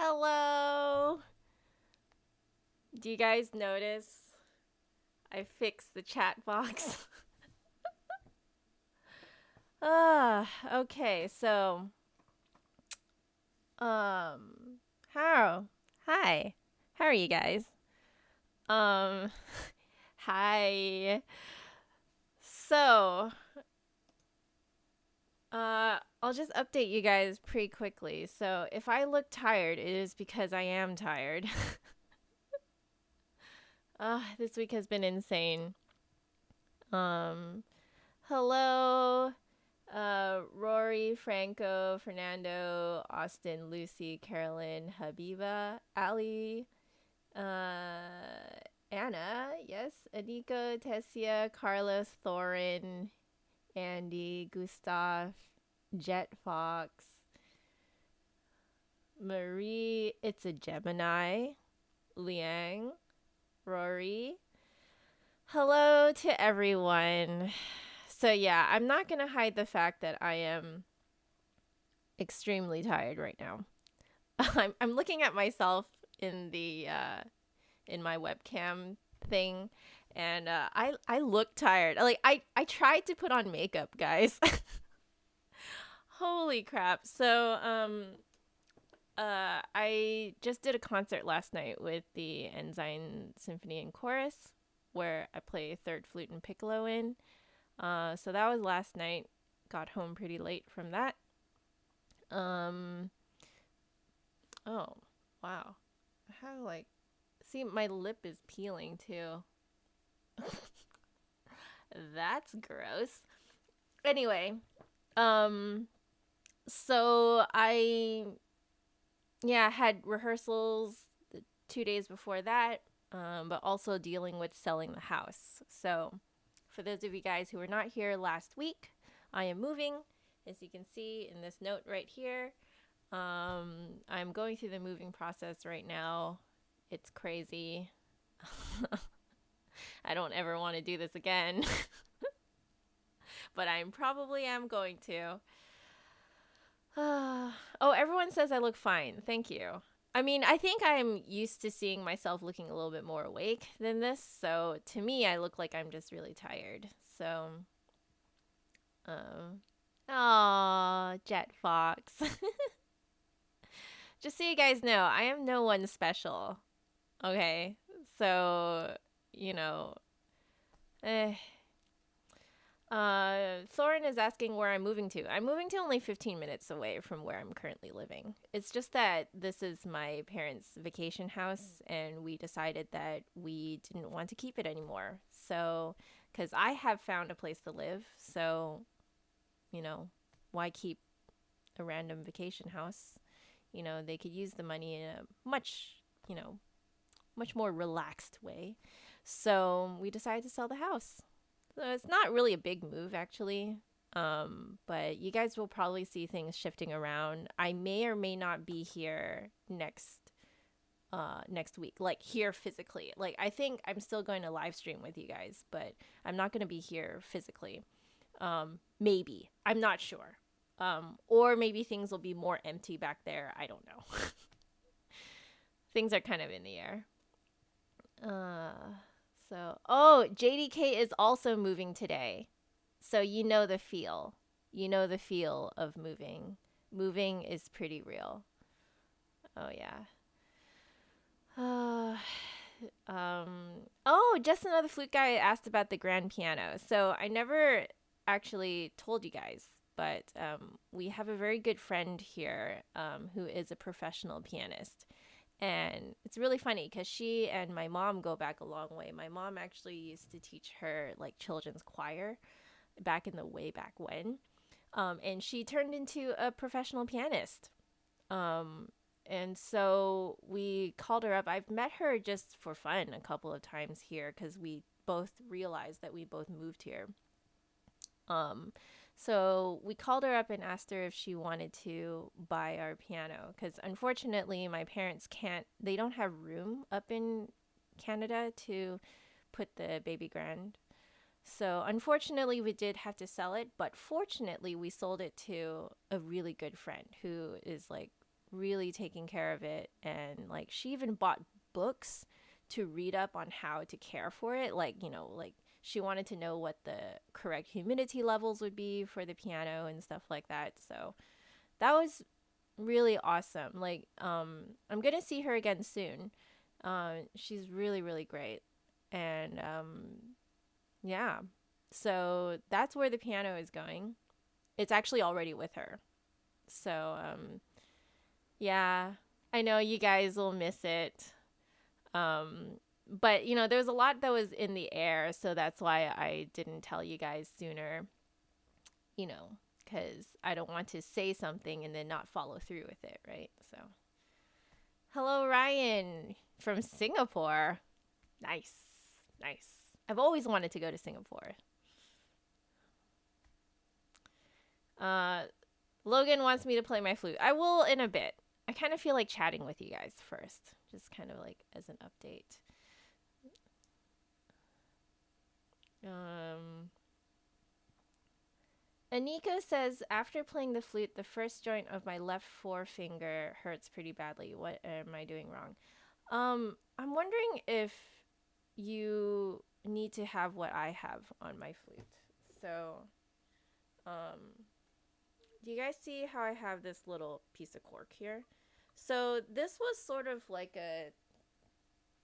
Hello. Do you guys notice I fixed the chat box? Okay. So, how? Hi. How are you guys? Um, hi. So, I'll just update you guys pretty quickly. So, if I look tired, it is because I am tired. This week has been insane. Um, Hello, Rory, Franco, Fernando, Austin, Lucy, Carolyn, Habiba, Ali, Anna, yes, Anika, Tessia, Carlos, Thorin, Andy, Gustav, Jet Fox, Marie, it's a Gemini, Liang, Rory. Hello to everyone. So yeah, I'm not going to hide the fact that I am extremely tired right now. I'm looking at myself in the in my webcam thing, and I look tired. Like I tried to put on makeup, guys. Holy crap. So I just did a concert last night with the Ensign Symphony and Chorus, where I play third flute and piccolo in. So that was last night. Got home pretty late from that. Um oh, wow. How like see my lip is peeling too. That's gross. Anyway, um so I had rehearsals the 2 days before that, but also dealing with selling the house. So for those of you guys who were not here last week, I am moving, as you can see in this note right here. I'm going through the moving process right now. It's crazy. I don't ever want to do this again, but I probably am going to. Oh, everyone says I look fine. Thank you. I mean, I think I'm used to seeing myself looking a little bit more awake than this. So to me, I look like I'm just really tired. So, um, aw, Jet Fox. Just so you guys know, I am no one special. Okay, so you know, eh, Thorin is asking where I'm moving to. I'm moving to only 15 minutes away from where I'm currently living. It's just that this is my parents' vacation house, and we decided that we didn't want to keep it anymore. So, because I have found a place to live, so, you know, why keep a random vacation house? You know, they could use the money in a much more relaxed way. So, we decided to sell the house. So it's not really a big move, actually. But you guys will probably see things shifting around. I may or may not be here next week, like here physically. Like I think I'm still going to live stream with you guys, but I'm not going to be here physically. Maybe. I'm not sure. Or maybe things will be more empty back there. I don't know. Things are kind of in the air. JDK is also moving today. So you know the feel. You know the feel of moving. Moving is pretty real. Oh yeah. Just another flute guy asked about the grand piano. So I never actually told you guys, but we have a very good friend here who is a professional pianist. And it's really funny because she and my mom go back a long way. My mom actually used to teach her like children's choir back in the way back when. And she turned into a professional pianist. And so we called her up. I've met her just for fun a couple of times here because we both realized that we both moved here. So we called her up and asked her if she wanted to buy our piano because unfortunately my parents they don't have room up in Canada to put the baby grand. So unfortunately we did have to sell it, but fortunately we sold it to a really good friend who is like really taking care of it. And like she even bought books to read up on how to care for it. Like, like she wanted to know what the correct humidity levels would be for the piano and stuff like that. So that was really awesome. Like, I'm gonna see her again soon. She's really, really great. And yeah. So that's where the piano is going. It's actually already with her. So yeah. I know you guys will miss it. But there's a lot that was in the air, so that's why I didn't tell you guys sooner. Because I don't want to say something and then not follow through with it, right? So, hello, Ryan from Singapore. Nice, nice. I've always wanted to go to Singapore. Logan wants me to play my flute. I will in a bit. I kind of feel like chatting with you guys first, just kind of like as an update. Anika says, after playing the flute, the first joint of my left forefinger hurts pretty badly. What am I doing wrong? I'm wondering if you need to have what I have on my flute. So, do you guys see how I have this little piece of cork here? So this was sort of like a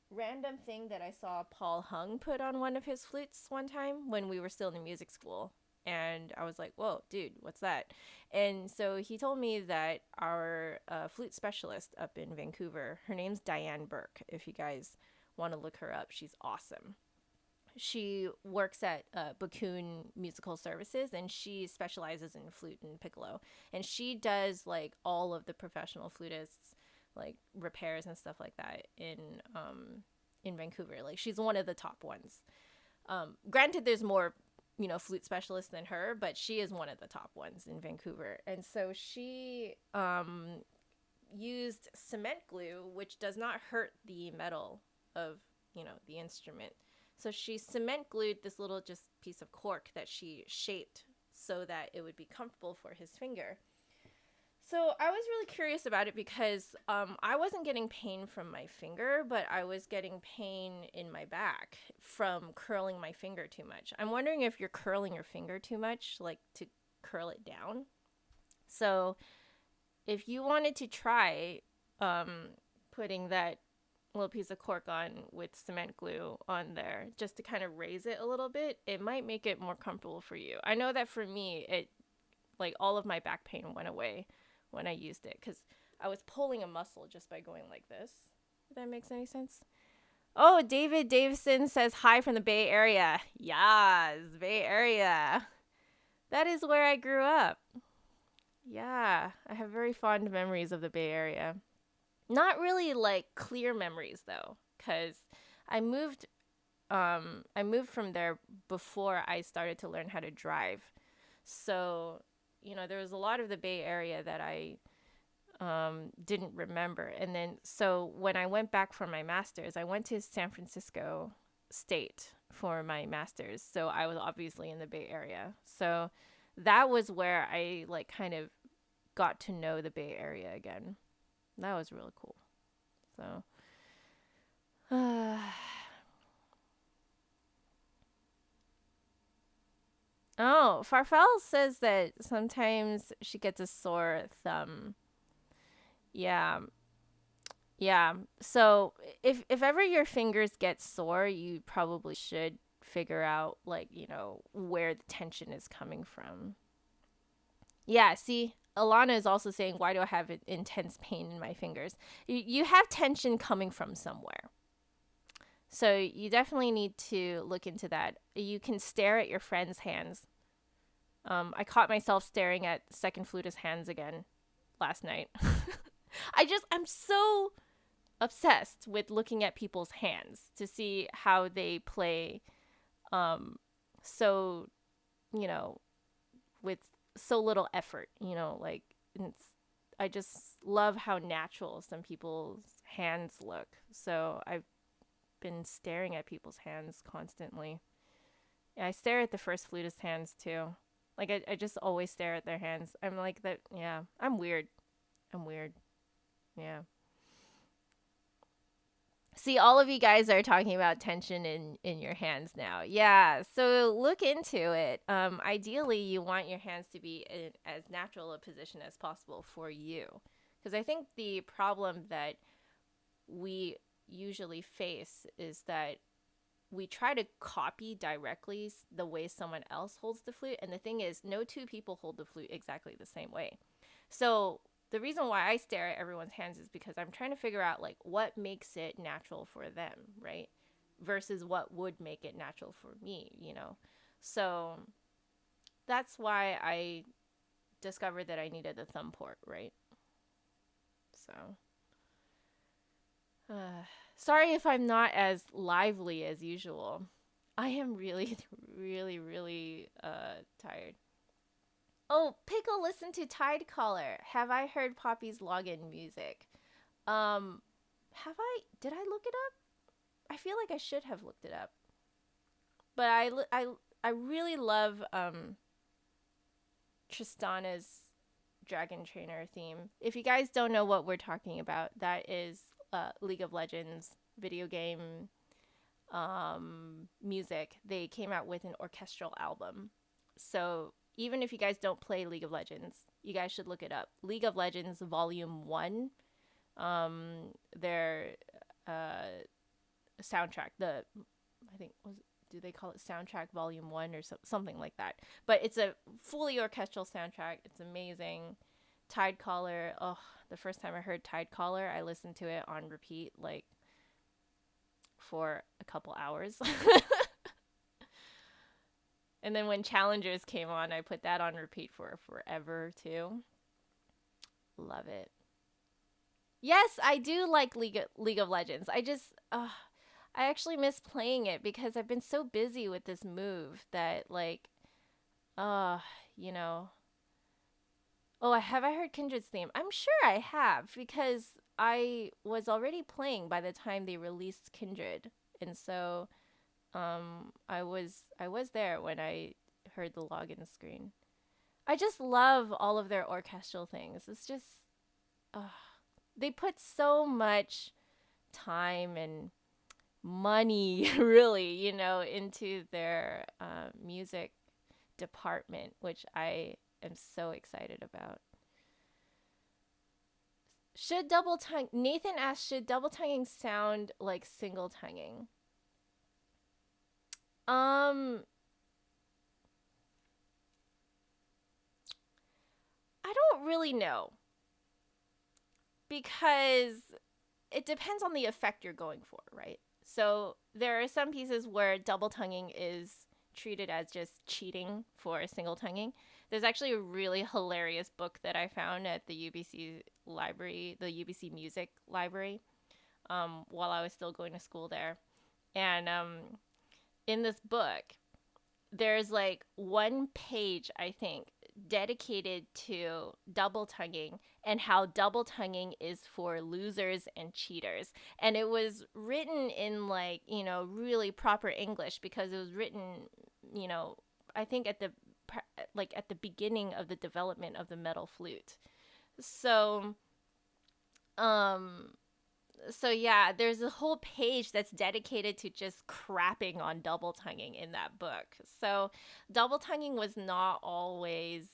random thing that I saw Paul Hung put on one of his flutes one time when we were still in music school. And I was like, whoa, dude, what's that? And so he told me that our flute specialist up in Vancouver, her name's Diane Burke. If you guys want to look her up, she's awesome. She works at Bakun Musical Services, and she specializes in flute and piccolo. And she does like all of the professional flutists, like repairs and stuff like that in Vancouver. Like she's one of the top ones. Granted, there's more flute specialists than her, but she is one of the top ones in Vancouver. And so she used cement glue, which does not hurt the metal of the instrument. So she cement glued this little just piece of cork that she shaped so that it would be comfortable for his finger. So I was really curious about it because I wasn't getting pain from my finger, but I was getting pain in my back from curling my finger too much. I'm wondering if you're curling your finger too much, like to curl it down. So if you wanted to try putting that little piece of cork on with cement glue on there just to kind of raise it a little bit, it might make it more comfortable for you. I know that for me, it like all of my back pain went away when I used it because I was pulling a muscle just by going like this. If that makes any sense. Oh, David Davison says hi from the Bay Area. Yes, Bay Area. That is where I grew up. Yeah, I have very fond memories of the Bay Area. Not really like clear memories though, because I moved from there before I started to learn how to drive. So, there was a lot of the Bay Area that I didn't remember. And then, so when I went back for my master's, I went to San Francisco State for my master's. So I was obviously in the Bay Area. So that was where I like kind of got to know the Bay Area again. That was really cool. So, oh, Farfel says that sometimes she gets a sore thumb. Yeah. Yeah. So if ever your fingers get sore, you probably should figure out like, where the tension is coming from. Yeah, see, Alana is also saying, why do I have intense pain in my fingers? You have tension coming from somewhere. So you definitely need to look into that. You can stare at your friend's hands. I caught myself staring at second flutist's hands again last night. I'm so obsessed with looking at people's hands to see how they play. So, with so little effort, like I just love how natural some people's hands look. So I've been staring at people's hands constantly. Yeah, I stare at the first flutist hands too. Like I just always stare at their hands. I'm like that. Yeah, I'm weird. Yeah. See, all of you guys are talking about tension in your hands now. Yeah, so look into it. Ideally, you want your hands to be in as natural a position as possible for you. Because I think the problem that we usually face is that we try to copy directly the way someone else holds the flute. And the thing is, no two people hold the flute exactly the same way. So the reason why I stare at everyone's hands is because I'm trying to figure out like what makes it natural for them, right? Versus what would make it natural for me, you know? So that's why I discovered that I needed a thumb port, right? So, sorry if I'm not as lively as usual. I am really, really, really tired. Oh, Pickle listened to Tide Caller. Have I heard Poppy's login music? Have I? Did I look it up? I feel like I should have looked it up. But I really love Tristana's Dragon Trainer theme. If you guys don't know what we're talking about, that is League of Legends video game music. They came out with an orchestral album. So even if you guys don't play League of Legends, you guys should look it up. League of Legends Volume 1. Their soundtrack, do they call it Soundtrack Volume 1 or something like that? But it's a fully orchestral soundtrack. It's amazing. Tide Caller. Oh, the first time I heard Tide Caller, I listened to it on repeat like for a couple hours. And then when Challengers came on, I put that on repeat for forever too. Love it. Yes, I do like League of Legends. I actually miss playing it because I've been so busy with this move that like, you know. Oh, have I heard Kindred's theme? I'm sure I have because I was already playing by the time they released Kindred, and so I was there when I heard the login screen. I just love all of their orchestral things. It's just, they put so much time and money, really, you know, into their music department, which I am so excited about. Nathan asked, should double tonguing sound like single tonguing? I don't really know, because it depends on the effect you're going for, right? So there are some pieces where double tonguing is treated as just cheating for single tonguing. There's actually a really hilarious book that I found at the UBC library, the UBC Music Library, while I was still going to school there. And in this book, there's like one page, I think, dedicated to double tonguing and how double tonguing is for losers and cheaters. And it was written in like, you know, really proper English, because it was written, you know, I think at the beginning of the development of the metal flute. So yeah, there's a whole page that's dedicated to just crapping on double tonguing in that book. So double tonguing was not always,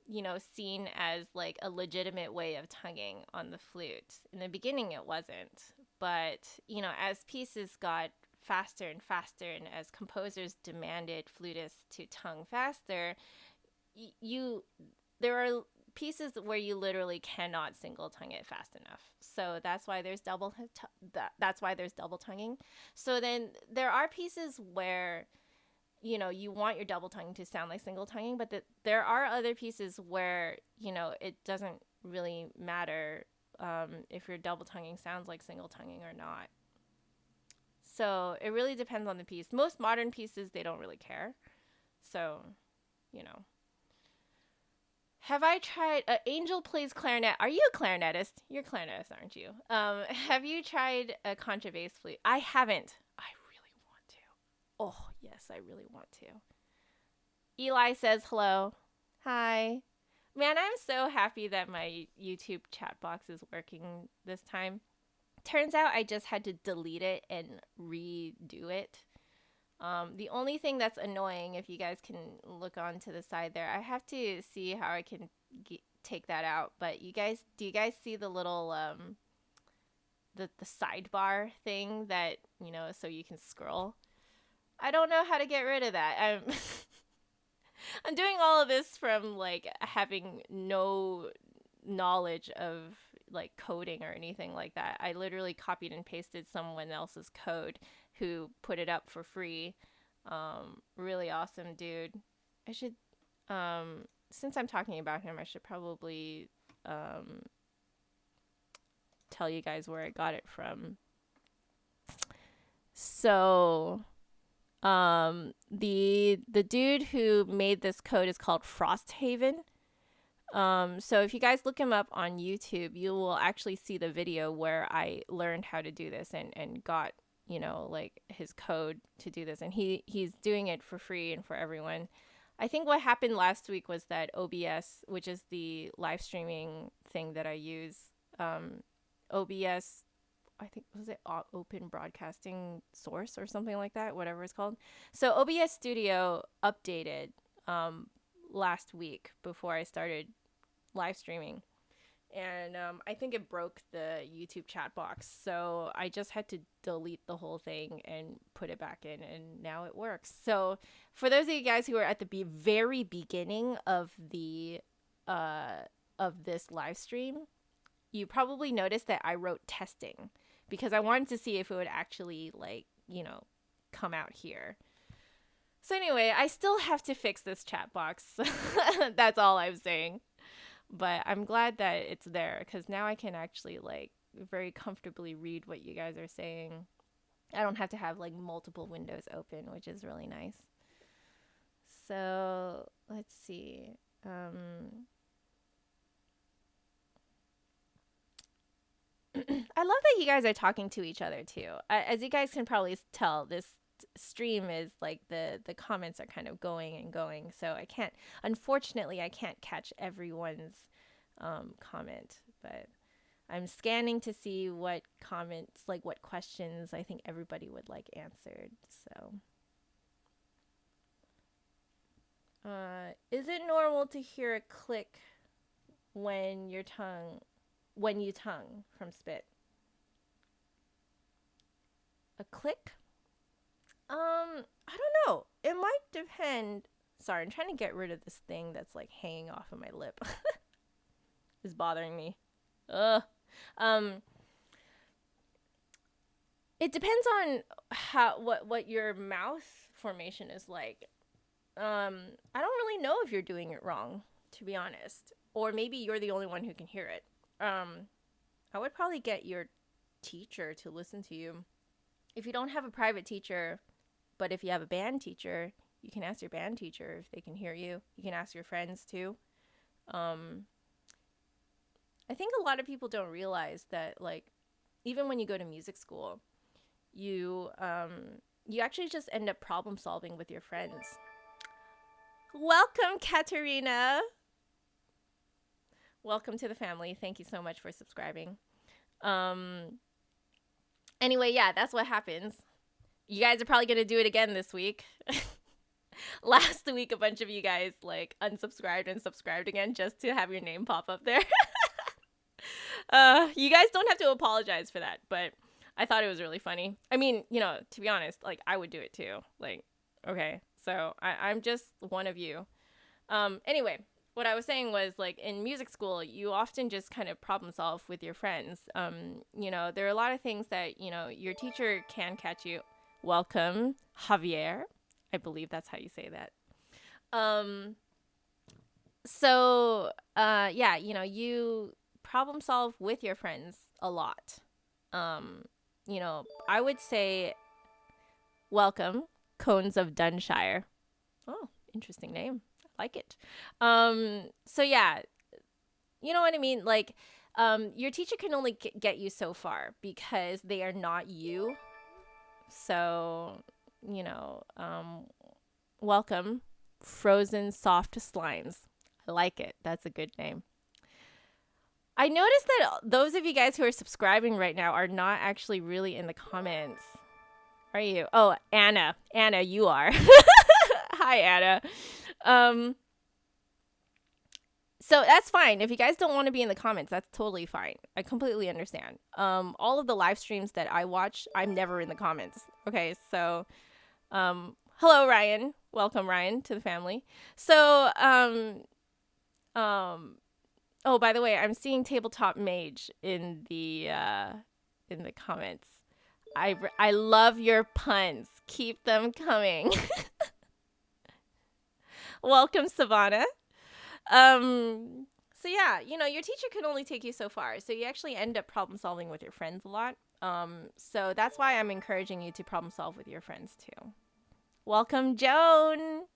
you know, seen as like a legitimate way of tonguing on the flute. In the beginning, it wasn't. But, you know, as pieces got faster and faster, and as composers demanded flutists to tongue faster, there are pieces where you literally cannot single tongue it fast enough. So that's why there's double tonguing. So then there are pieces where, you know, you want your double tongue to sound like single tonguing, but there are other pieces where, you know, it doesn't really matter if your double tonguing sounds like single tonguing or not. So it really depends on the piece. Most modern pieces, they don't really care. So, you know. Have I tried... Angel plays clarinet. Are you a clarinetist? You're a clarinetist, aren't you? Have you tried a contrabass flute? I haven't. I really want to. Oh, yes, I really want to. Eli says hello. Hi. Man, I'm so happy that my YouTube chat box is working this time. Turns out I just had to delete it and redo it. The only thing that's annoying, if you guys can look on to the side there, I have to see how I can take that out. But do you guys see the little the sidebar thing that, so you can scroll? I don't know how to get rid of that. I'm doing all of this from like having no knowledge of like coding or anything like that. I literally copied and pasted someone else's code who put it up for free. Really awesome dude. I should since I'm talking about him, I should probably tell you guys where I got it from. So the dude who made this code is called Frosthaven. So if you guys look him up on YouTube, you will actually see the video where I learned how to do this and got, like his code to do this. And he's doing it for free and for everyone. I think what happened last week was that OBS, which is the live streaming thing that I use, OBS, I think, was it Open Broadcasting Source or something like that, whatever it's called. So OBS Studio updated last week before I started live streaming. And I think it broke the YouTube chat box. So I just had to delete the whole thing and put it back in, and now it works. So for those of you guys who are at the very beginning of the of this live stream, you probably noticed that I wrote testing because I wanted to see if it would actually come out here. So anyway, I still have to fix this chat box. That's all I'm saying. But I'm glad that it's there because now I can actually very comfortably read what you guys are saying. I don't have to have multiple windows open, which is really nice. So let's see. I love that you guys are talking to each other too. As you guys can probably tell, this stream is the comments are kind of going and going, so unfortunately I can't catch everyone's comment, but I'm scanning to see what comments, what questions I think everybody would like answered. So is it normal to hear a click when you tongue from spit? A click? I don't know. It might depend. Sorry, I'm trying to get rid of this thing that's hanging off of my lip. It's bothering me. Ugh. It depends on what your mouth formation is like. I don't really know if you're doing it wrong, to be honest. Or maybe you're the only one who can hear it. I would probably get your teacher to listen to you. If you don't have a private teacher, but if you have a band teacher, you can ask your band teacher if they can hear you. You can ask your friends too. I think a lot of people don't realize that even when you go to music school, you actually just end up problem solving with your friends. Welcome, Katerina. Welcome to the family. Thank you so much for subscribing. Anyway, yeah, that's what happens. You guys are probably going to do it again this week. Last week, a bunch of you guys unsubscribed and subscribed again just to have your name pop up there. You guys don't have to apologize for that, but I thought it was really funny. I mean, to be honest, I would do it too. Okay, so I'm just one of you. Anyway, what I was saying was in music school, you often just kind of problem solve with your friends. There are a lot of things that, your teacher can catch you. Welcome, Javier. I believe that's how you say that. Yeah, you problem solve with your friends a lot. I would say welcome, Cones of Dunshire. Oh, interesting name. I like it. So yeah, you know what I mean? Your teacher can only get you so far because they are not you. So, welcome, Frozen Soft Slimes. I like it. That's a good name. I noticed that those of you guys who are subscribing right now are not actually really in the comments. Are you? Oh, Anna. Anna, you are. Hi, Anna. So that's fine. If you guys don't want to be in the comments, that's totally fine. I completely understand. All of the live streams that I watch, I'm never in the comments. Okay, so hello, Ryan. Welcome, Ryan, to the family. So oh, by the way, I'm seeing Tabletop Mage in the comments. I love your puns. Keep them coming. Welcome, Savannah. So yeah, you know, your teacher can only take you so far. So you actually end up problem solving with your friends a lot. So that's why I'm encouraging you to problem solve with your friends too. Welcome, Joan.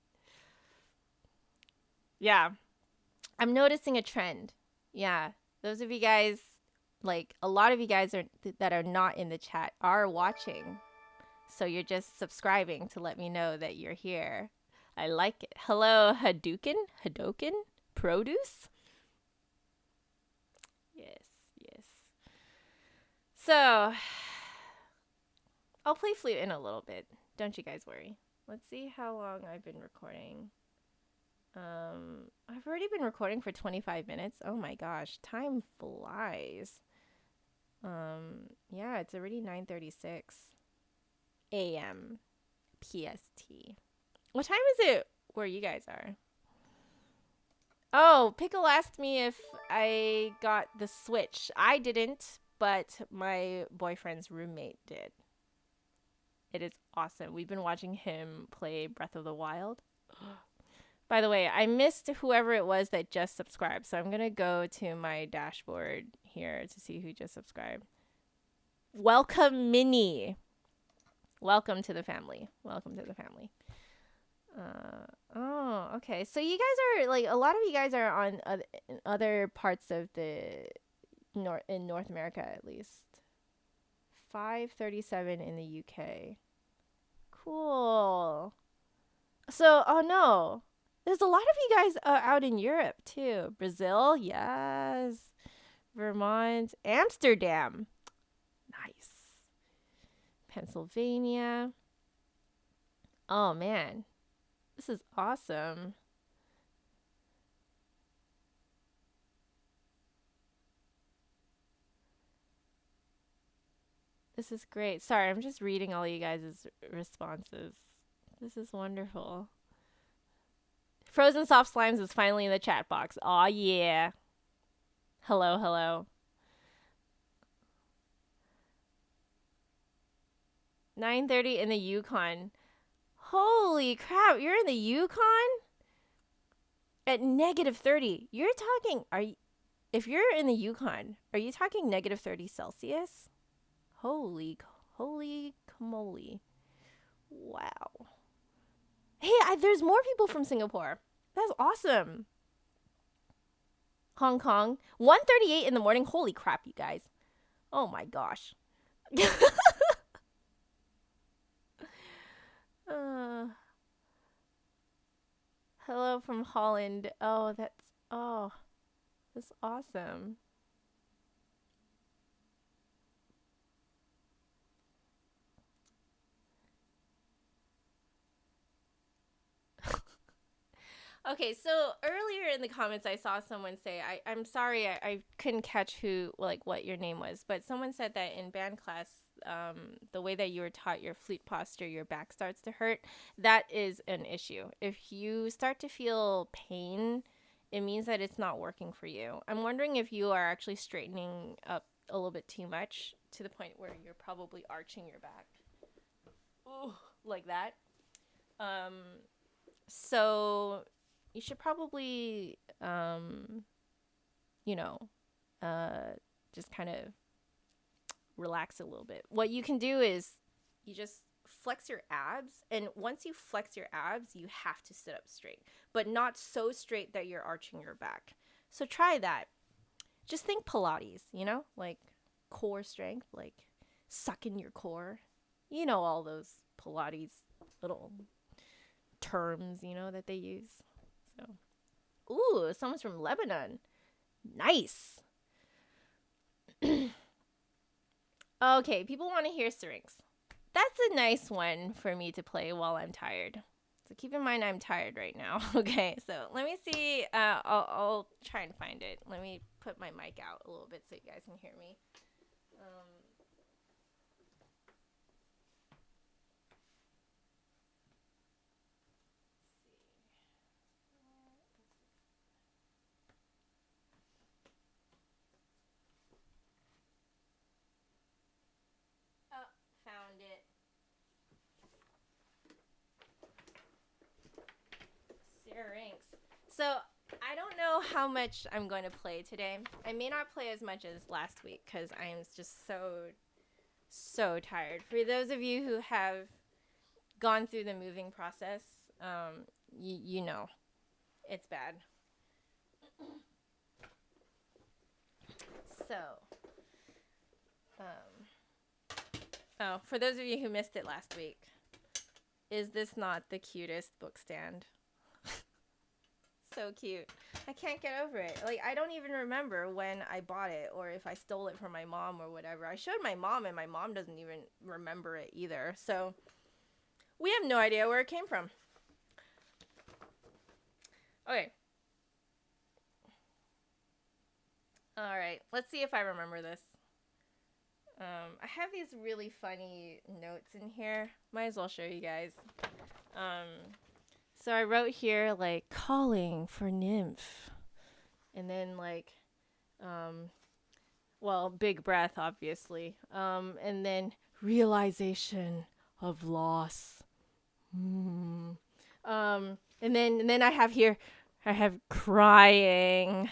Yeah. I'm noticing a trend. Yeah. Those of you guys, like a lot of you guys that are not in the chat are watching. So you're just subscribing to let me know that you're here. I like it. Hello, Hadoken? Produce? Yes. So, I'll play flute in a little bit. Don't you guys worry. Let's see how long I've been recording. I've already been recording for 25 minutes. Oh my gosh, time flies. Yeah, it's already 9:36 a.m. PST. What time is it where you guys are? Oh, Pickle asked me if I got the Switch. I didn't, but my boyfriend's roommate did. It is awesome. We've been watching him play Breath of the Wild. By the way, I missed whoever it was that just subscribed, so I'm going to go to my dashboard here to see who just subscribed. Welcome, Minnie. Welcome to the family. Oh, okay. So you guys are, like, a lot of you guys are on other parts of the North America, at least. 5:37 in the UK. Cool. So, oh no. There's a lot of you guys out in Europe, too. Brazil, yes. Vermont, Amsterdam. Nice. Pennsylvania. Oh, man. This is awesome. This is great. Sorry, I'm just reading all you guys' responses. This is wonderful. Frozen Soft Slimes is finally in the chat box. Aw, yeah. Hello. 9:30 in the Yukon. Holy crap, you're in the Yukon? At -30. You're talking, if you're in the Yukon, are you talking -30 Celsius? Holy camoly. Wow. Hey, there's more people from Singapore. That's awesome. Hong Kong. 1:38 in the morning. Holy crap, you guys. Oh my gosh. Hello from Holland. Oh, that's awesome. Okay, so earlier in the comments, I saw someone say, I'm sorry, I couldn't catch what your name was, but someone said that in band class, the way that you were taught your flute posture, your back starts to hurt. That is an issue. If you start to feel pain, it means that it's not working for you. I'm wondering if you are actually straightening up a little bit too much to the point where you're probably arching your back. Ooh, like that. So you should probably, just kind of relax a little bit. What you can do is you just flex your abs. And once you flex your abs, you have to sit up straight, but not so straight that you're arching your back. So try that. Just think Pilates, like core strength, like suck in your core. All those Pilates little terms, that they use. So Ooh, someone's from Lebanon. Nice. Okay, people want to hear Syrinx. That's a nice one for me to play while I'm tired. So keep in mind I'm tired right now. Okay, so let me see. I'll try and find it. Let me put my mic out a little bit so you guys can hear me. Oh, found it. Syrinx. So I don't know how much I'm going to play today. I may not play as much as last week because I am just so tired. For those of you who have gone through the moving process, you know it's bad. So, oh, for those of you who missed it last week, is this not the cutest book stand? So cute. I can't get over it. Like, I don't even remember when I bought it or if I stole it from my mom or whatever. I showed my mom and my mom doesn't even remember it either. So, we have no idea where it came from. Okay. All right. Let's see if I remember this. I have these really funny notes in here. Might as well show you guys. So I wrote here, like, calling for nymph. And then, like, well, big breath, obviously. And then realization of loss. And then I have here, I have crying.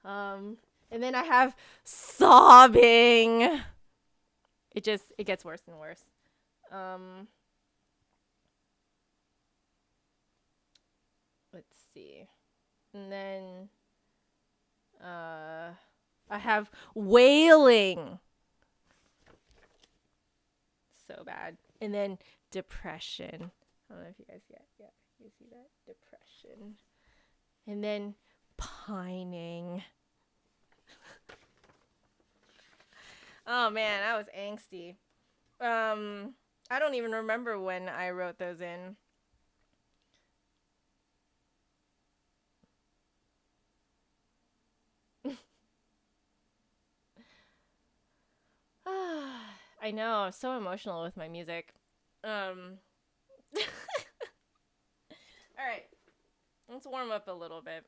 And then I have sobbing. It gets worse and worse. Let's see. And then I have wailing. So bad. And then depression. I don't know if you guys get, yeah, you see that? Depression. And then pining. Oh man, I was angsty. I don't even remember when I wrote those in. I know, I'm so emotional with my music. All right, let's warm up a little bit.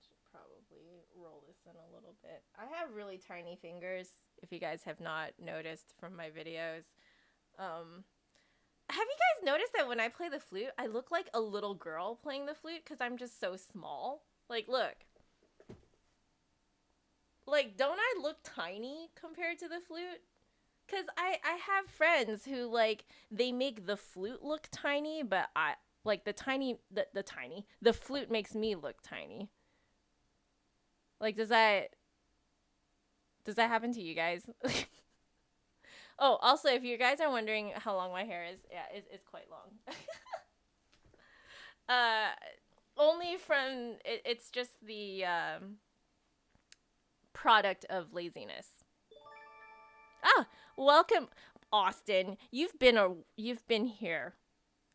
Should probably roll this in a little bit. I have really tiny fingers, if you guys have not noticed from my videos. Have you guys noticed that when I play the flute, I look like a little girl playing the flute because I'm just so small? Like, look. Like, don't I look tiny compared to the flute? Because I have friends who, like, they make the flute look tiny, but I, like, the flute makes me look tiny. Like, does that happen to you guys? Oh, also, if you guys are wondering how long my hair is, yeah, it's quite long. Only from, it's just the product of laziness. Ah, welcome, Austin. You've been here,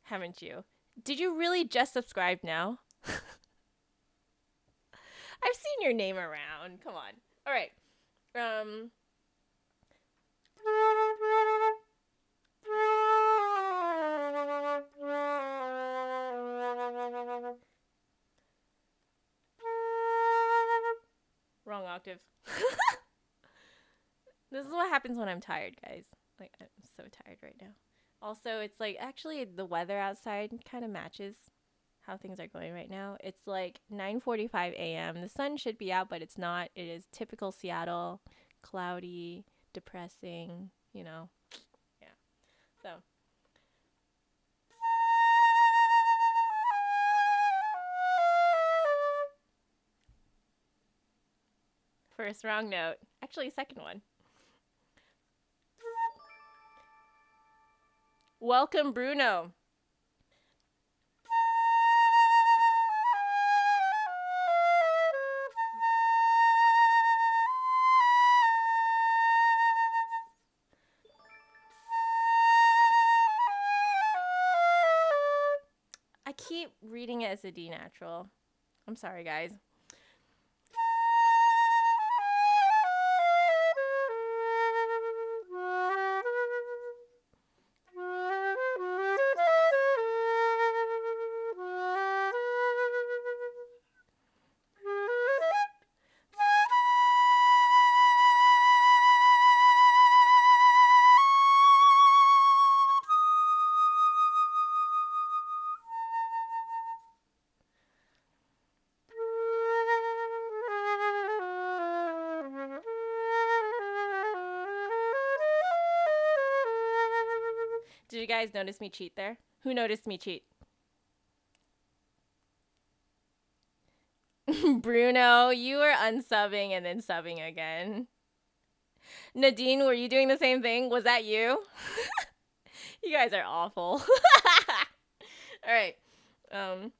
haven't you? Did you really just subscribe now? I've seen your name around. Come on. All right. Wrong octave. This is what happens when I'm tired, guys. Like, I'm so tired right now. Also, it's like, actually, the weather outside kind of matches how things are going right now. It's like 9:45 a.m. The sun should be out, but it's not. It is typical Seattle, cloudy, depressing, you know. Yeah. So. First wrong note. Actually, second one. Welcome, Bruno. I keep reading it as a D natural. I'm sorry, guys. Did you guys notice me cheat there? Who noticed me cheat? Bruno, you were unsubbing and then subbing again. Nadine, were you doing the same thing? Was that you? You guys are awful. All right. Oh.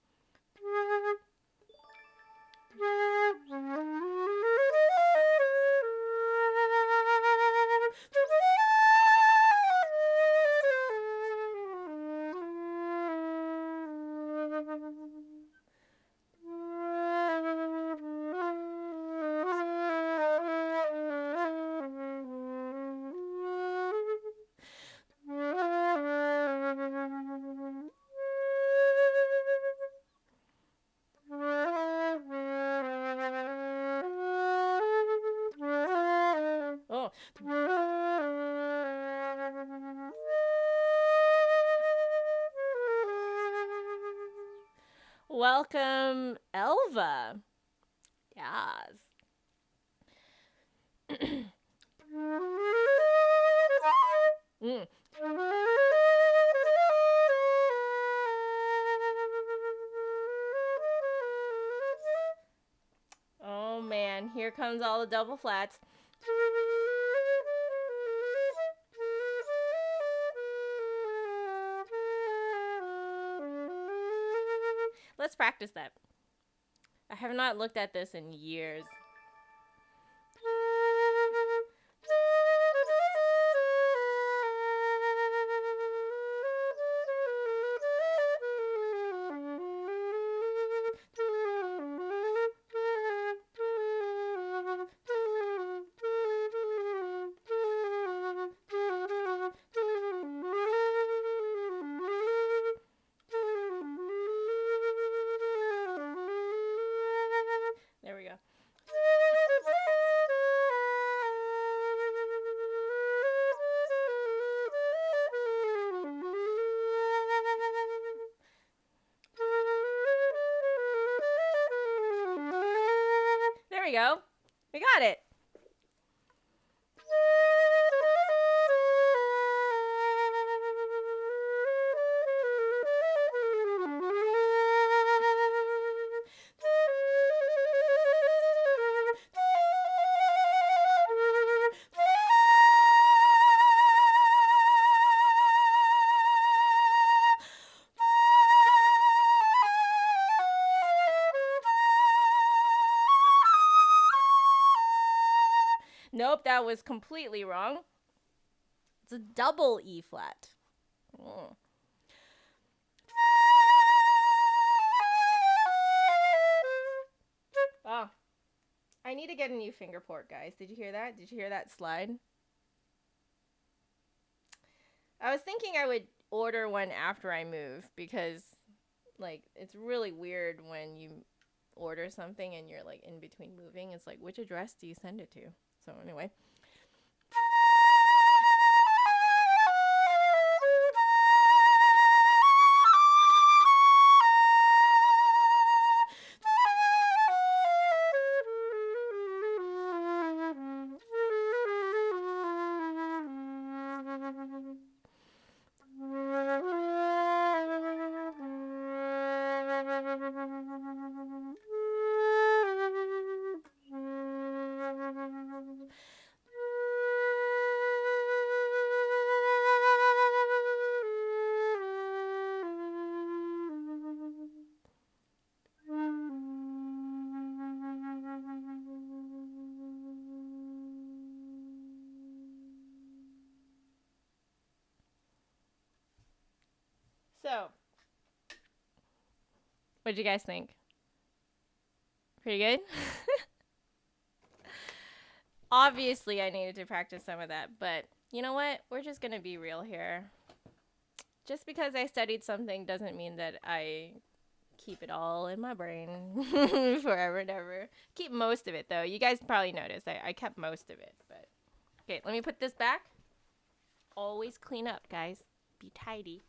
Welcome, Elva. Yes. Mm. Oh man, here comes all the double flats. Let's practice that. I have not looked at this in years. There we go. There we go. We got it. Nope, that was completely wrong. It's a double E flat. Oh. Oh. I need to get a new finger port, guys. Did you hear that? Did you hear that slide? I was thinking I would order one after I move because, like, it's really weird when you order something and you're, like, in between moving. It's like, which address do you send it to? So, anyway. So, what did you guys think? Pretty good? Obviously, I needed to practice some of that, but you know what? We're just going to be real here. Just because I studied something doesn't mean that I keep it all in my brain forever and ever. Keep most of it, though. You guys probably noticed I kept most of it. But okay, let me put this back. Always clean up, guys. Be tidy.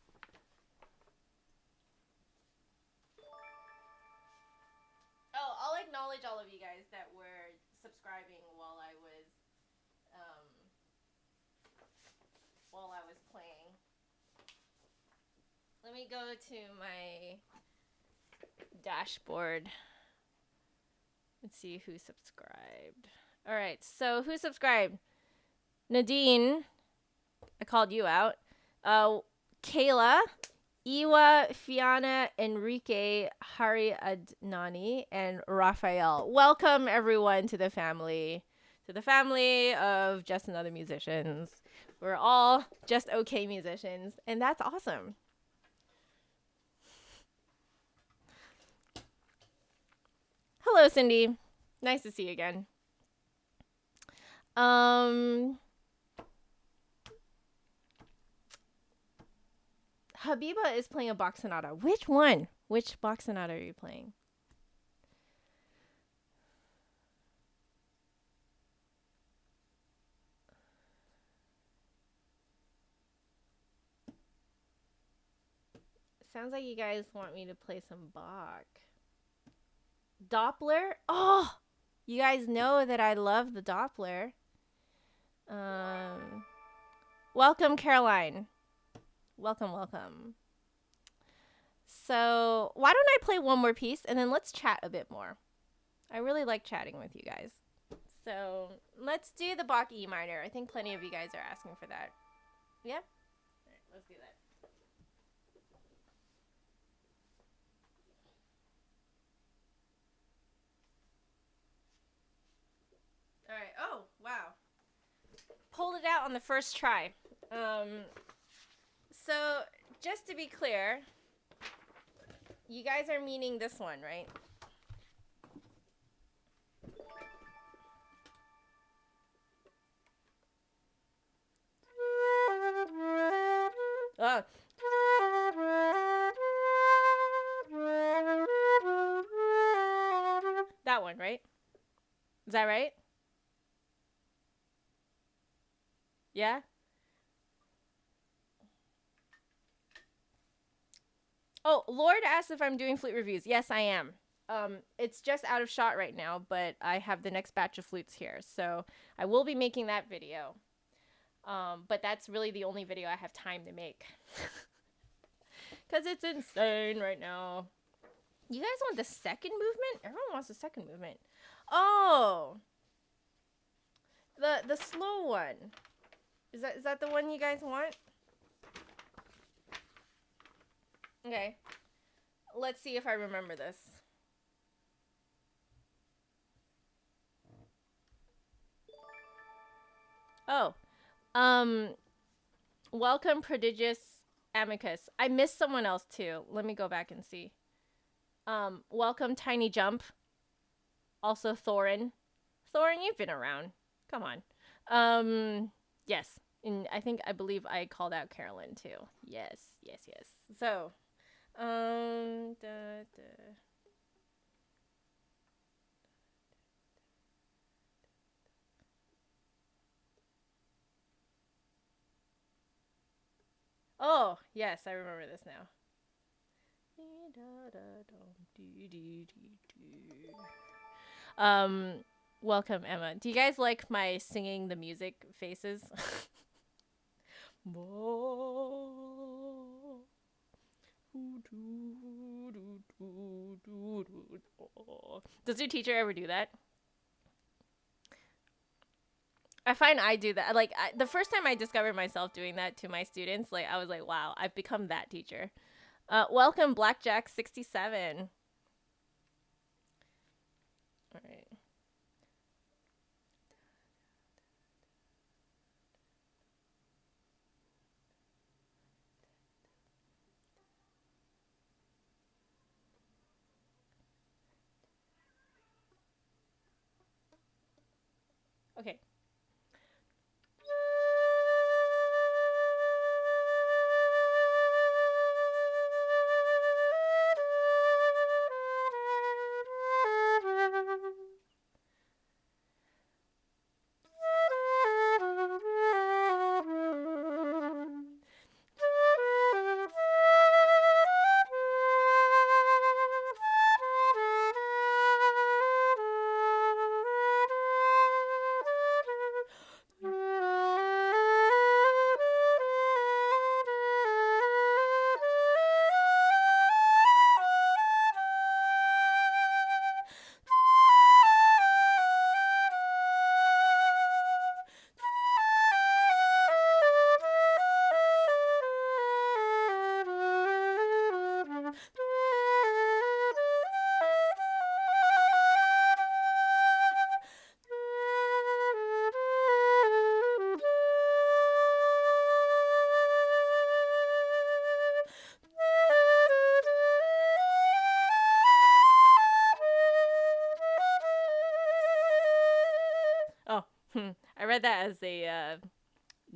Oh, I'll acknowledge all of you guys that were subscribing while I was playing. Let me go to my dashboard. Let's see who subscribed. All right, so who subscribed? Nadine, I called you out. Kayla, Iwa, Fiona, Enrique, Hari Adnani, and Raphael. Welcome everyone to the family. To the family of Just Another Musicians. We're all just okay musicians, and that's awesome. Hello, Cindy. Nice to see you again. Habiba is playing a box sonata. Which one? Which box sonata are you playing? Sounds like you guys want me to play some Bach. Doppler? Oh, you guys know that I love the Doppler. Welcome, Caroline. Welcome, welcome. So why don't I play one more piece and then let's chat a bit more. I really like chatting with you guys. So let's do the Bach E minor. I think plenty of you guys are asking for that. Yeah? All right, let's do that. All right. Oh, wow. Pulled it out on the first try. So just to be clear, you guys are meaning this one, right? Oh. That one, right? Is that right? Yeah? Oh, Lord asked if I'm doing flute reviews. Yes, I am. It's just out of shot right now, but I have the next batch of flutes here, so I will be making that video. But that's really the only video I have time to make. Because it's insane right now. You guys want the second movement? Everyone wants the second movement. Oh! The slow one. Is that the one you guys want? Okay. Let's see if I remember this. Oh. Welcome, Prodigious Amicus. I missed someone else too. Let me go back and see. Welcome, Tiny Jump. Also, Thorin. Thorin, you've been around. Come on. Yes. And I believe I called out Carolyn too. Yes. So, Oh, yes, I remember this now. Welcome, Emma. Do you guys like my singing the music faces? Does your teacher ever do that? I find I do that. Like, the first time I discovered myself doing that to my students, like, I was like, wow, I've become that teacher. Welcome, Blackjack67. All right. Okay. Oh, I read that as a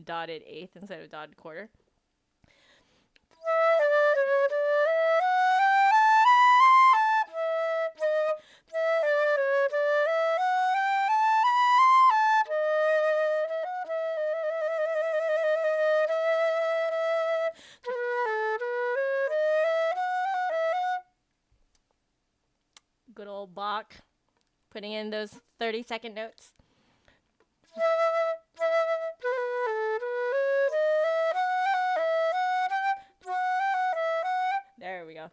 dotted eighth instead of dotted quarter. Good old Bach, putting in those 30-second notes. There we go.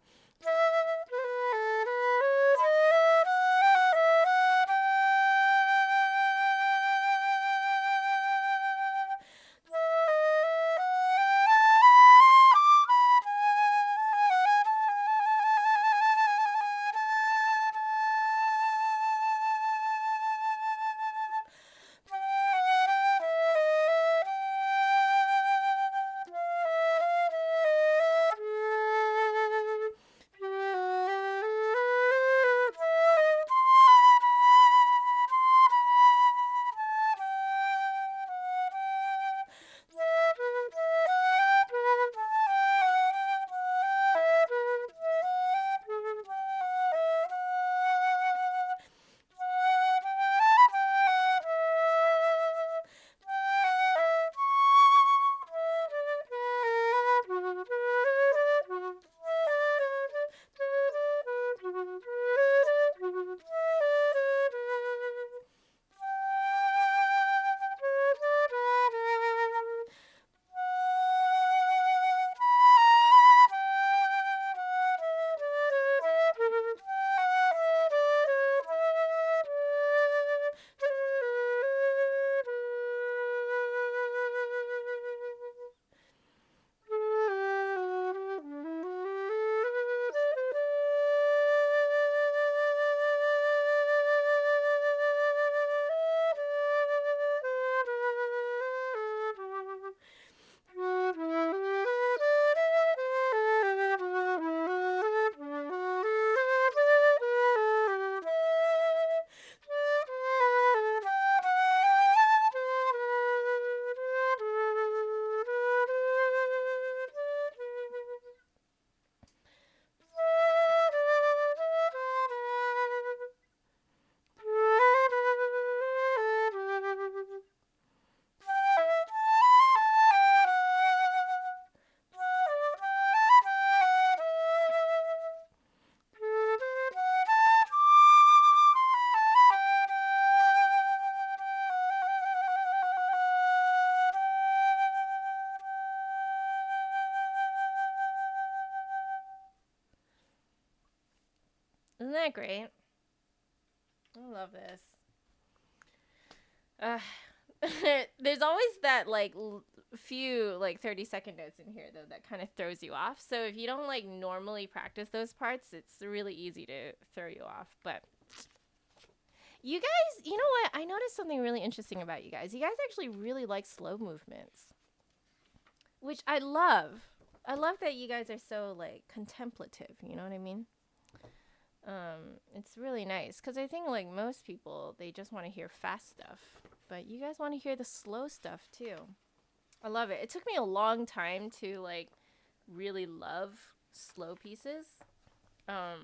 Isn't that great? I love this. There's always that like few like 30-second notes in here though that kind of throws you off. So if you don't like normally practice those parts, it's really easy to throw you off. But you guys, you know what? I noticed something really interesting about you guys. You guys actually really like slow movements, which I love. I love that you guys are so like contemplative, you know what I mean? It's really nice because I think like most people, they just want to hear fast stuff. But you guys want to hear the slow stuff too. I love it. It took me a long time to like really love slow pieces. I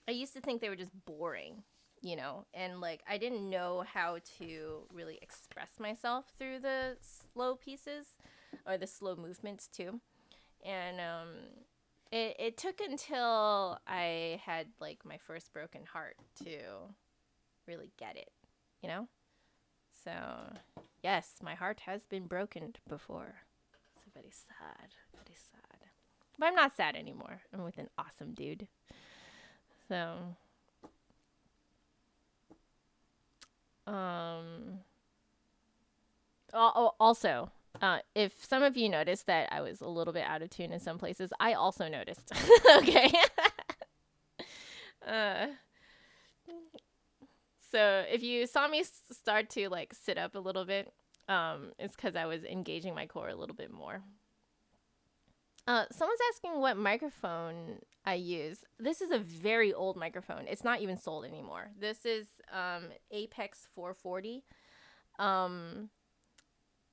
used to think they were just boring, you know, and like I didn't know how to really express myself through the slow pieces or the slow movements too. And it took until I had like my first broken heart to really get it, you know? So, yes, my heart has been broken before. So very sad, very sad. But I'm not sad anymore. I'm with an awesome dude. So, also, if some of you noticed that I was a little bit out of tune in some places, I also noticed. Okay. So if you saw me start to like sit up a little bit, it's because I was engaging my core a little bit more. Someone's asking what microphone I use. This is a very old microphone. It's not even sold anymore. This is Apex 440.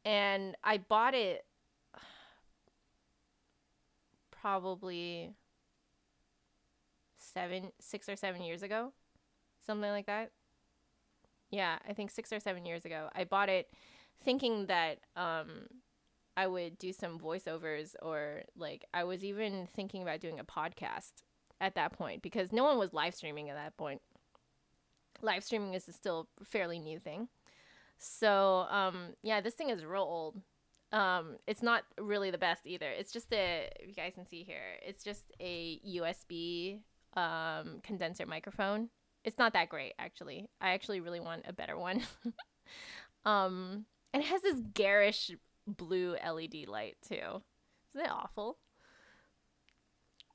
And I bought it probably 6 or 7 years ago. Something like that. Yeah, I think 6 or 7 years ago. I bought it thinking that I would do some voiceovers, or like I was even thinking about doing a podcast at that point because no one was live streaming at that point. Live streaming is still a fairly new thing. So, yeah, this thing is real old. It's not really the best either. It's just if you guys can see here, it's just a USB condenser microphone. It's not that great, actually. I actually really want a better one. And it has this garish blue LED light, too. Isn't it awful?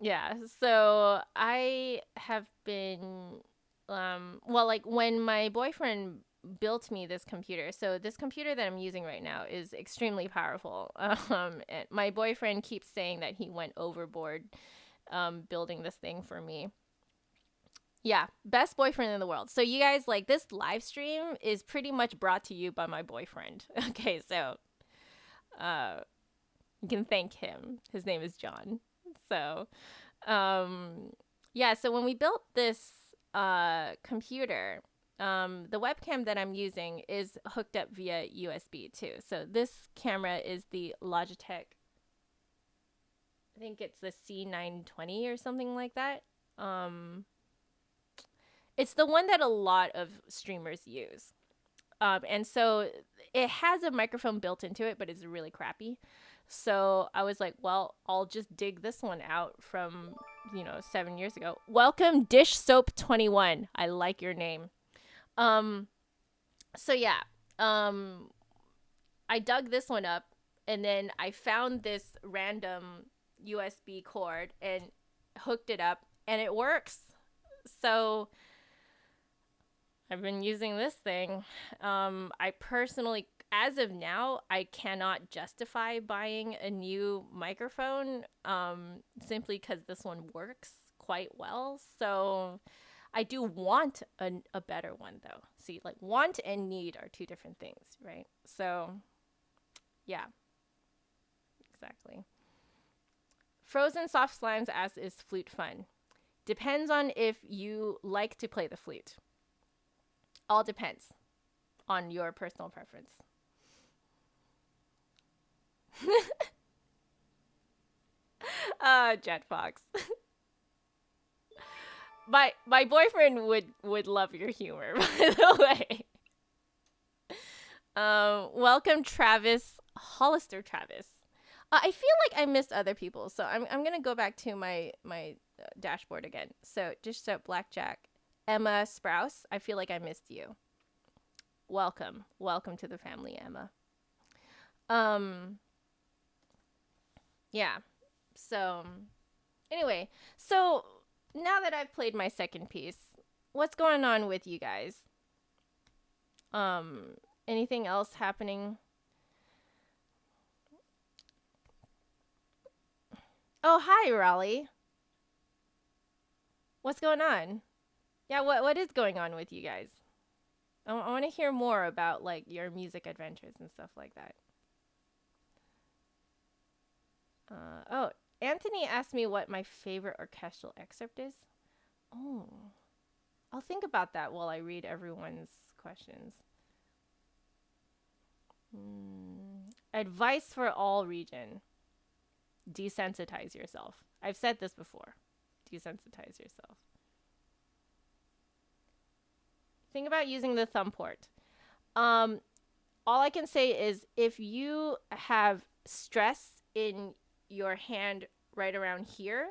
Yeah, so I have been, well, like when my boyfriend built me this computer. So this computer that I'm using right now is extremely powerful. And my boyfriend keeps saying that he went overboard building this thing for me. Yeah, best boyfriend in the world. So you guys, like, this live stream is pretty much brought to you by my boyfriend. Okay, so you can thank him. His name is John. So yeah, so when we built this computer, the webcam that I'm using is hooked up via USB too. So this camera is the Logitech, I think it's the C920 or something like that. It's the one that a lot of streamers use. And so it has a microphone built into it, but it's really crappy. So I was like, well, I'll just dig this one out from, 7 years ago. Welcome, Dish Soap 21. I like your name. So yeah, I dug this one up, and then I found this random USB cord and hooked it up, and it works. So I've been using this thing. I personally, as of now, I cannot justify buying a new microphone simply because this one works quite well. So I do want a better one, though. See, like, want and need are two different things, right? So, yeah. Exactly. Frozen Soft Slimes asks, is flute fun? Depends on if you like to play the flute. All depends on your personal preference. Jet Fox. My boyfriend would love your humor, by the way. Welcome, Travis Hollister. Travis. I feel like I missed other people, so I'm gonna go back to my dashboard again. So just Blackjack, Emma Sprouse. I feel like I missed you. Welcome to the family, Emma. Yeah. So anyway, so now that I've played my second piece, what's going on with you guys? Anything else happening? Oh, hi, Raleigh. What's going on? Yeah, what is going on with you guys? I want to hear more about like your music adventures and stuff like that. Oh, Anthony asked me what my favorite orchestral excerpt is. Oh, I'll think about that while I read everyone's questions. Advice for all region. Desensitize yourself. I've said this before. Desensitize yourself. Think about using the thumb port. All I can say is if you have stress in your hand right around here,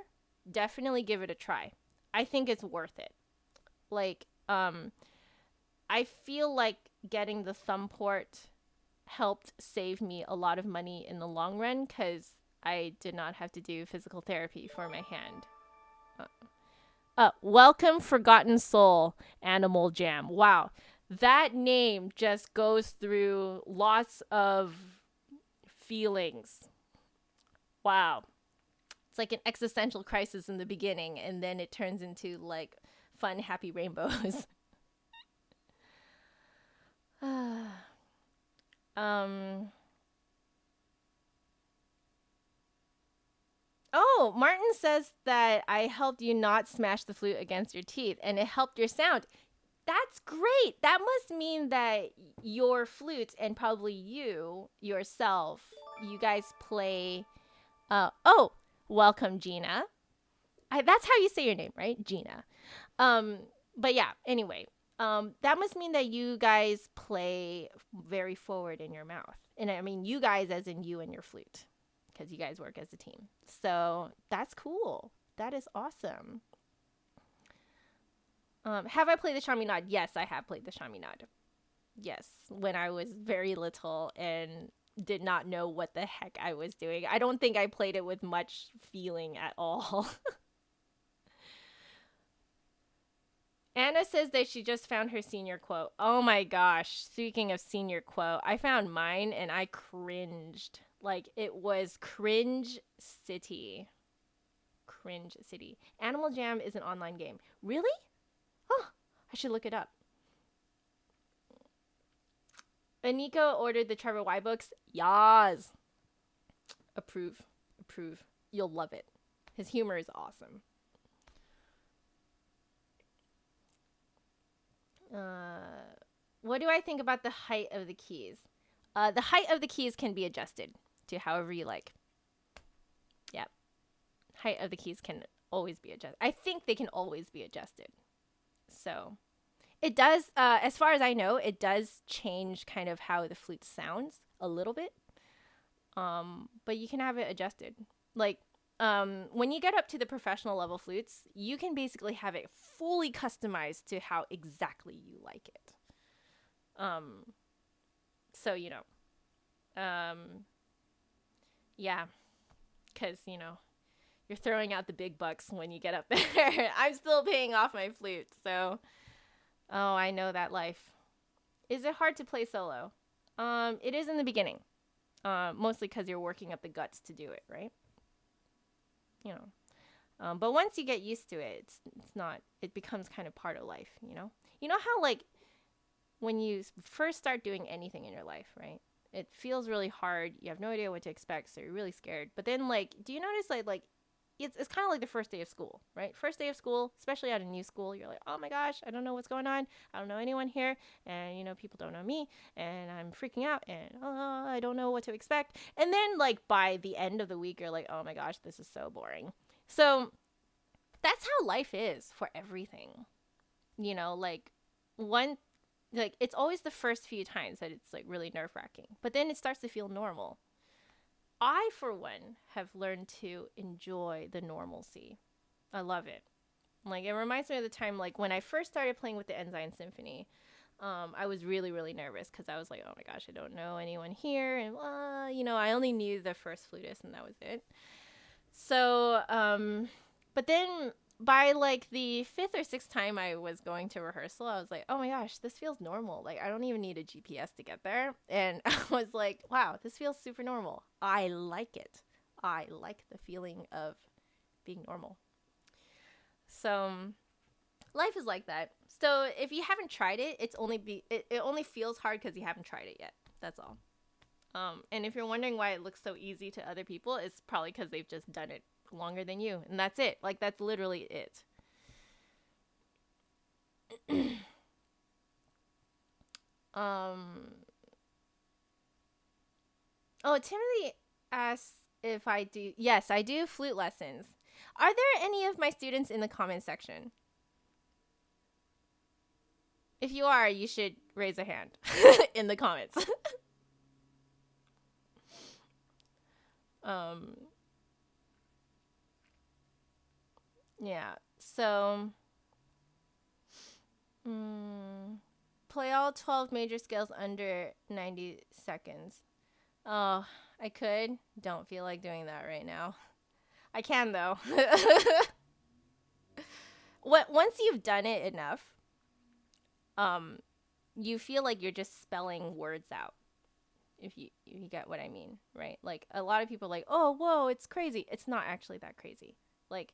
definitely give it a try. I think it's worth it. Like, I feel like getting the thumb port helped save me a lot of money in the long run because I did not have to do physical therapy for my hand. Welcome, Forgotten Soul, Animal Jam. Wow. That name just goes through lots of feelings. Wow. It's like an existential crisis in the beginning, and then it turns into like fun, happy rainbows. Oh, Martin says that I helped you not smash the flute against your teeth and it helped your sound. That's great. That must mean that your flute and probably you yourself, you guys play. Welcome, Gina. That's how you say your name, right? Gina. But yeah, anyway, that must mean that you guys play very forward in your mouth. And I mean, you guys as in you and your flute, because you guys work as a team. So that's cool. That is awesome. Have I played the Chaminade? Yes, I have played the Chaminade. Yes, when I was very little and did not know what the heck I was doing. I don't think I played it with much feeling at all. Anna says that she just found her senior quote. Oh my gosh. Speaking of senior quote, I found mine and I cringed. Like, it was Cringe City. Cringe City. Animal Jam is an online game. Really? Oh, I should look it up. Aniko ordered the Trevor Y books. Yas. Approve. You'll love it. His humor is awesome. What do I think about the height of the keys? The height of the keys can be adjusted to however you like. Yep. Height of the keys can always be adjusted. I think they can always be adjusted. So it does, as far as I know, it does change kind of how the flute sounds a little bit. But you can have it adjusted. Like, when you get up to the professional level flutes, you can basically have it fully customized to how exactly you like it. So, you know, yeah, because, you know, you're throwing out the big bucks when you get up there. I'm still paying off my flute, so, oh, I know that life. Is it hard to play solo? It is in the beginning, mostly because you're working up the guts to do it, right? You know, but once you get used to it, it's not, it becomes kind of part of life, you know? You know how, like, when you first start doing anything in your life, right? It feels really hard. You have no idea what to expect, so you're really scared. But then, like, do you notice, like it's kind of like the first day of school, right? First day of school, especially at a new school, you're like, oh my gosh, I don't know what's going on. I don't know anyone here, and, you know, people don't know me, and I'm freaking out, and I don't know what to expect. And then, like, by the end of the week, you're like, oh my gosh, this is so boring. So that's how life is for everything. You know, like, it's always the first few times that it's, like, really nerve-wracking. But then it starts to feel normal. I, for one, have learned to enjoy the normalcy. I love it. Like, it reminds me of the time, like, when I first started playing with the Ensign Symphony, I was really, really nervous because I was like, oh my gosh, I don't know anyone here. And, you know, I only knew the first flutist and that was it. So, but then by, like, the 5th or 6th time I was going to rehearsal, I was like, oh my gosh, this feels normal. Like, I don't even need a GPS to get there. And I was like, wow, this feels super normal. I like it. I like the feeling of being normal. So Life is like that. So if you haven't tried it, it only feels hard because you haven't tried it yet. That's all. And if you're wondering why it looks so easy to other people, it's probably because they've just done it longer than you, and that's it. Like, that's literally it. Oh, Timothy asks if I do. Yes, I do flute lessons. Are there any of my students in the comment section? If you are, you should raise a hand in the comments. Yeah. So, play all 12 major scales under 90 seconds. Oh, I could. Don't feel like doing that right now. I can, though. Once you've done it enough, you feel like you're just spelling words out. If you get what I mean, right? Like, a lot of people are like, oh, whoa, it's crazy. It's not actually that crazy. Like,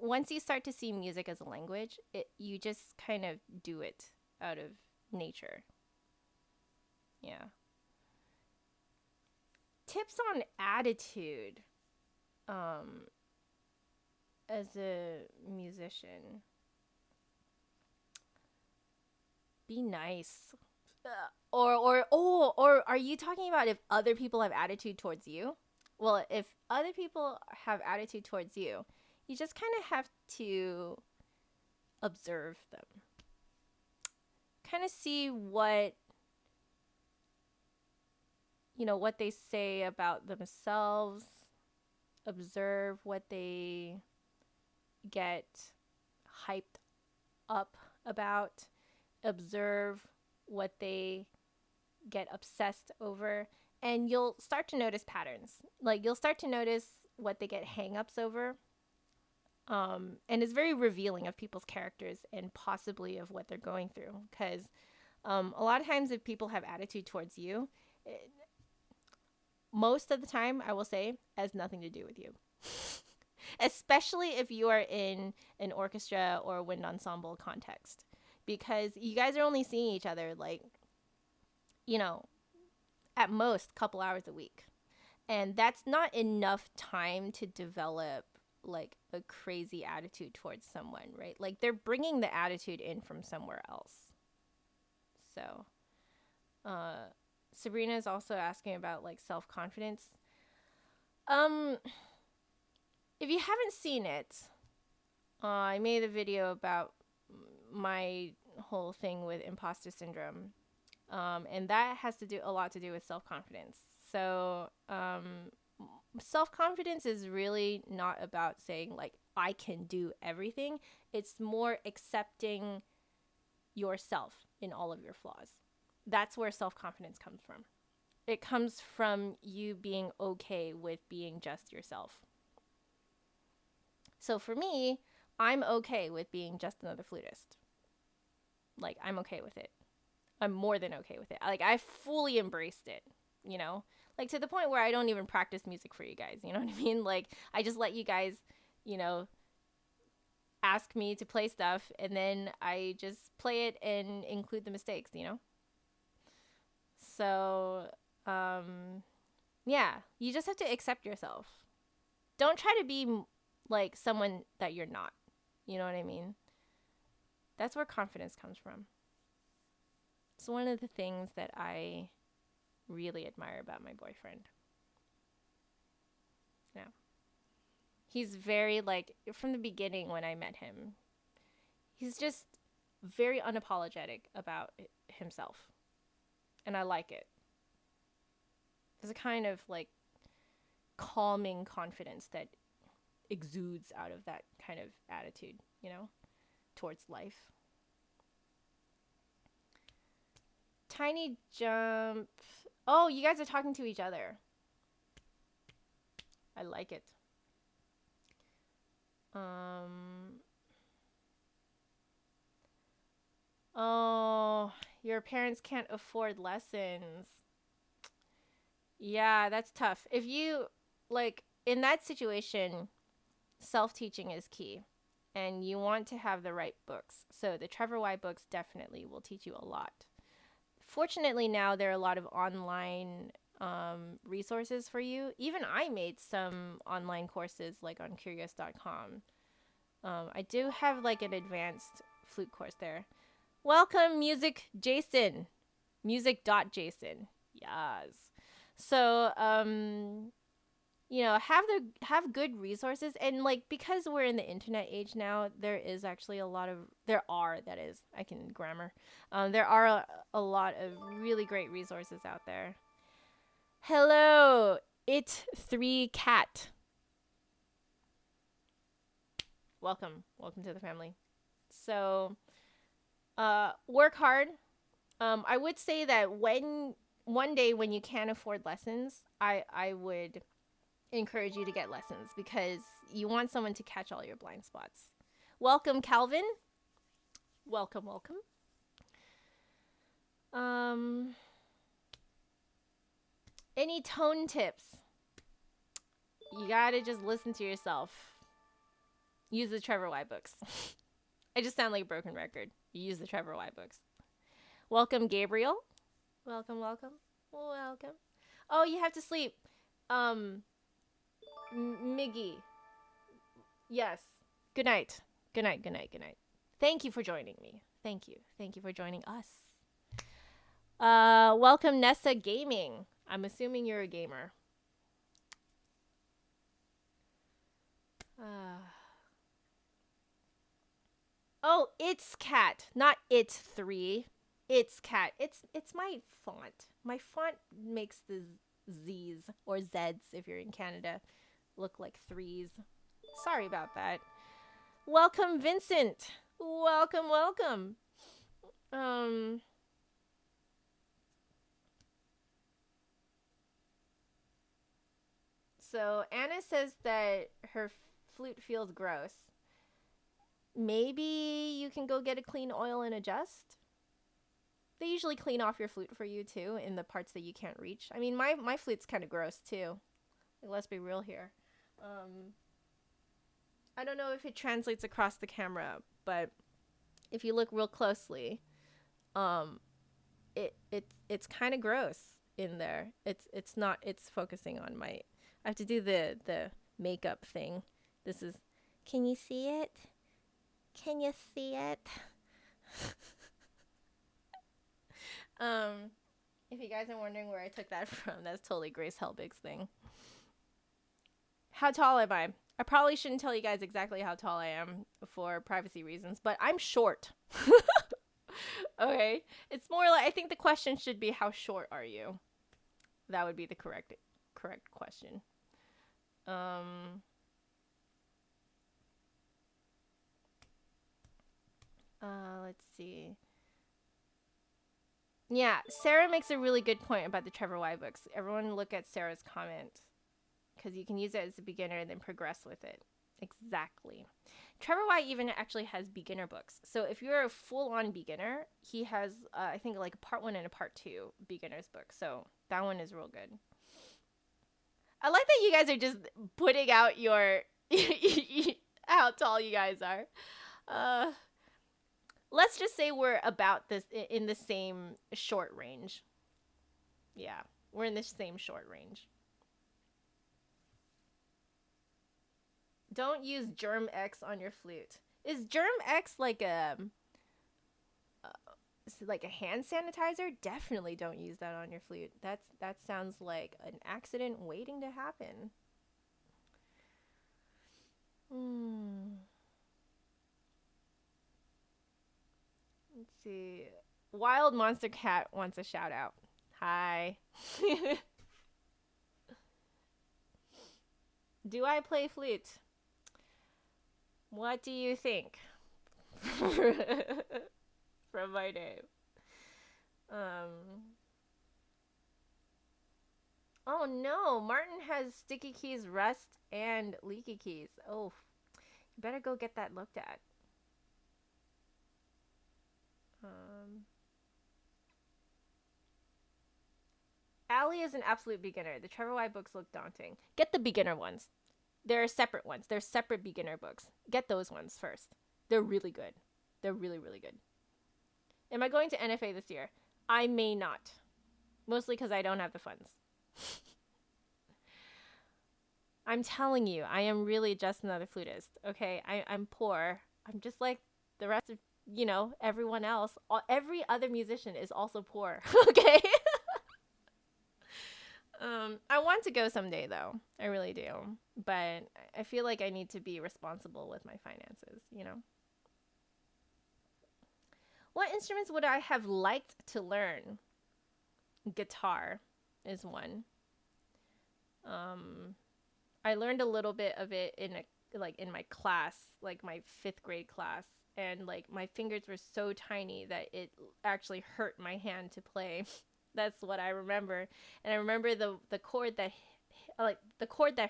once you start to see music as a language, you just kind of do it out of nature. Yeah. Tips on attitude as a musician. Be nice. Or are you talking about if other people have attitude towards you? Well, if other people have attitude towards you, you just kind of have to observe them. Kind of see what they say about themselves. Observe what they get hyped up about. Observe what they get obsessed over. And you'll start to notice patterns. Like, you'll start to notice what they get hang-ups over. And it's very revealing of people's characters and possibly of what they're going through. Because a lot of times if people have attitude towards you, most of the time, I will say, has nothing to do with you. Especially if you are in an orchestra or wind ensemble context. Because you guys are only seeing each other, like, at most a couple hours a week. And that's not enough time to develop like a crazy attitude towards someone, right? Like, they're bringing the attitude in from somewhere else. So, Sabrina is also asking about like self-confidence. If you haven't seen it, I made a video about my whole thing with imposter syndrome. And that has a lot to do with self-confidence. So, self-confidence is really not about saying like, I can do everything. It's more accepting yourself in all of your flaws. That's where self-confidence comes from. It comes from you being okay with being just yourself. So for me, I'm okay with being just another flutist. Like, I'm okay with it. I'm more than okay with it. Like, I fully embraced it, like to the point where I don't even practice music for you guys. You know what I mean? Like, I just let you guys, ask me to play stuff, and then I just play it and include the mistakes, So, yeah, you just have to accept yourself. Don't try to be like someone that you're not. You know what I mean? That's where confidence comes from. It's one of the things that I really admire about my boyfriend. Yeah. He's very, like, from the beginning when I met him, he's just very unapologetic about himself. And I like it. There's a kind of, like, calming confidence that exudes out of that kind of attitude, towards life. Tiny Jump. Oh, you guys are talking to each other. I like it. Oh, your parents can't afford lessons. Yeah, that's tough. If you, like, in that situation, self-teaching is key. and you want to have the right books. So the Trevor Y books definitely will teach you a lot. Fortunately, now there are a lot of online resources for you. Even I made some online courses like on curious.com. I do have like an advanced flute course there. Welcome, Music Jason. Music.Jason. Yes. So, you know, have good resources, and like, because we're in the internet age now, there is actually a lot of there are a lot of really great resources out there. Hello, It3Cat. Welcome to the family. So work hard. I would say that one day when you can't afford lessons, I would encourage you to get lessons, because you want someone to catch all your blind spots. Welcome, Calvin. Welcome. Any tone tips? You gotta just listen to yourself. Use the Trevor Y books. I just sound like a broken record. You use the Trevor Y books. Welcome, Gabriel. Welcome. Oh, you have to sleep. Miggy. Yes. Good night. Thank you for joining me. Thank you for joining us. Welcome, Nessa Gaming. I'm assuming you're a gamer. Oh, it's cat, not it's 3. It's cat. It's my font. My font makes the Z's or Z's, if you're in Canada, look like 3's. Sorry about that. Welcome, Vincent. Welcome. So Anna says that her flute feels gross. Maybe you can go get a clean oil and adjust. They usually clean off your flute for you too, in the parts that you can't reach. I mean, my flute's kind of gross too. Like, let's be real here. I don't know if it translates across the camera, but if you look real closely, it's kind of gross in there. It's not. It's focusing on my. I have to do the makeup thing. This is. Can you see it? Can you see it? If you guys are wondering where I took that from, that's totally Grace Helbig's thing. How tall am I? I probably shouldn't tell you guys exactly how tall I am for privacy reasons, but I'm short. Okay? It's more like, I think the question should be, how short are you? That would be the correct question. Let's see. Yeah, Sarah makes a really good point about the Trevor Y books. Everyone look at Sarah's comment, because you can use it as a beginner and then progress with it. Exactly. Trevor Y even actually has beginner books. So if you're a full-on beginner, he has, I think, like a part 1 and a part 2 beginner's book. So that one is real good. I like that you guys are just putting out your how tall you guys are. Let's just say we're about this in the same short range. Yeah, we're in the same short range. Don't use Germ X on your flute. Is Germ X like a hand sanitizer? Definitely don't use that on your flute. That sounds like an accident waiting to happen. Let's see. Wild Monster Cat wants a shout out. Hi. Do I play flute? What do you think? From my name. Oh no, Martin has sticky keys, rust, and leaky keys. Oh, you better go get that looked at. Allie is an absolute beginner. The Trevor Y books look daunting. Get the beginner ones. There are separate ones. There's separate beginner books. Get those ones first. They're really good. They're really, really good. Am I going to NFA this year? I may not. Mostly because I don't have the funds. I'm telling you, I am really just another flutist. Okay, I'm poor. I'm just like the rest of, everyone else. Every other musician is also poor. Okay. I want to go someday though. I really do. But I feel like I need to be responsible with my finances, What instruments would I have liked to learn? Guitar is one. I learned a little bit of it in my class, like my 5th grade class, and like my fingers were so tiny that it actually hurt my hand to play. That's what I remember. And I remember the chord that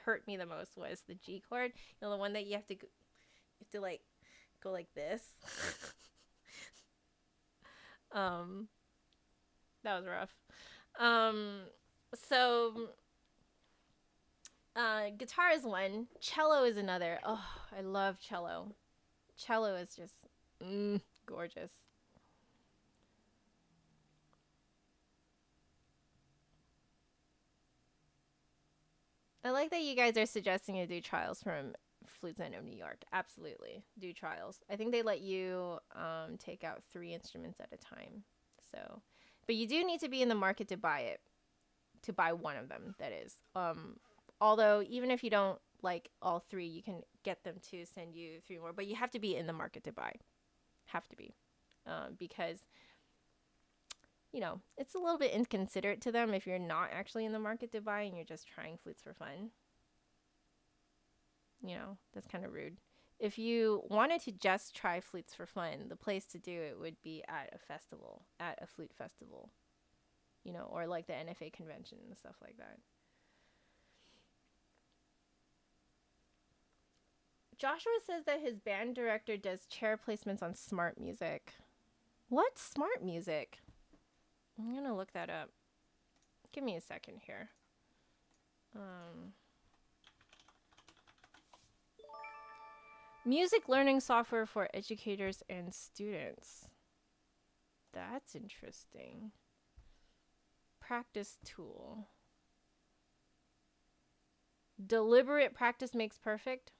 hurt me the most was the G chord. The one that you have to like go like this. That was rough. So guitar is one. Cello is another. Oh, I love cello. Cello is just gorgeous. I like that you guys are suggesting to do trials from Flute Zen of New York. Absolutely. Do trials. I think they let you take out 3 instruments at a time. So, but you do need to be in the market to buy it. To buy one of them, that is. Although, even if you don't like all 3, you can get them to send you 3 more. But you have to be in the market to buy. Have to be. Because, it's a little bit inconsiderate to them if you're not actually in the market to buy and you're just trying flutes for fun. That's kind of rude. If you wanted to just try flutes for fun, the place to do it would be at a festival, at a flute festival. Or like the NFA convention and stuff like that. Joshua says that his band director does chair placements on Smart Music. What's Smart Music? I'm going to look that up. Give me a second here. Music learning software for educators and students. That's interesting. Practice tool. Deliberate practice makes perfect.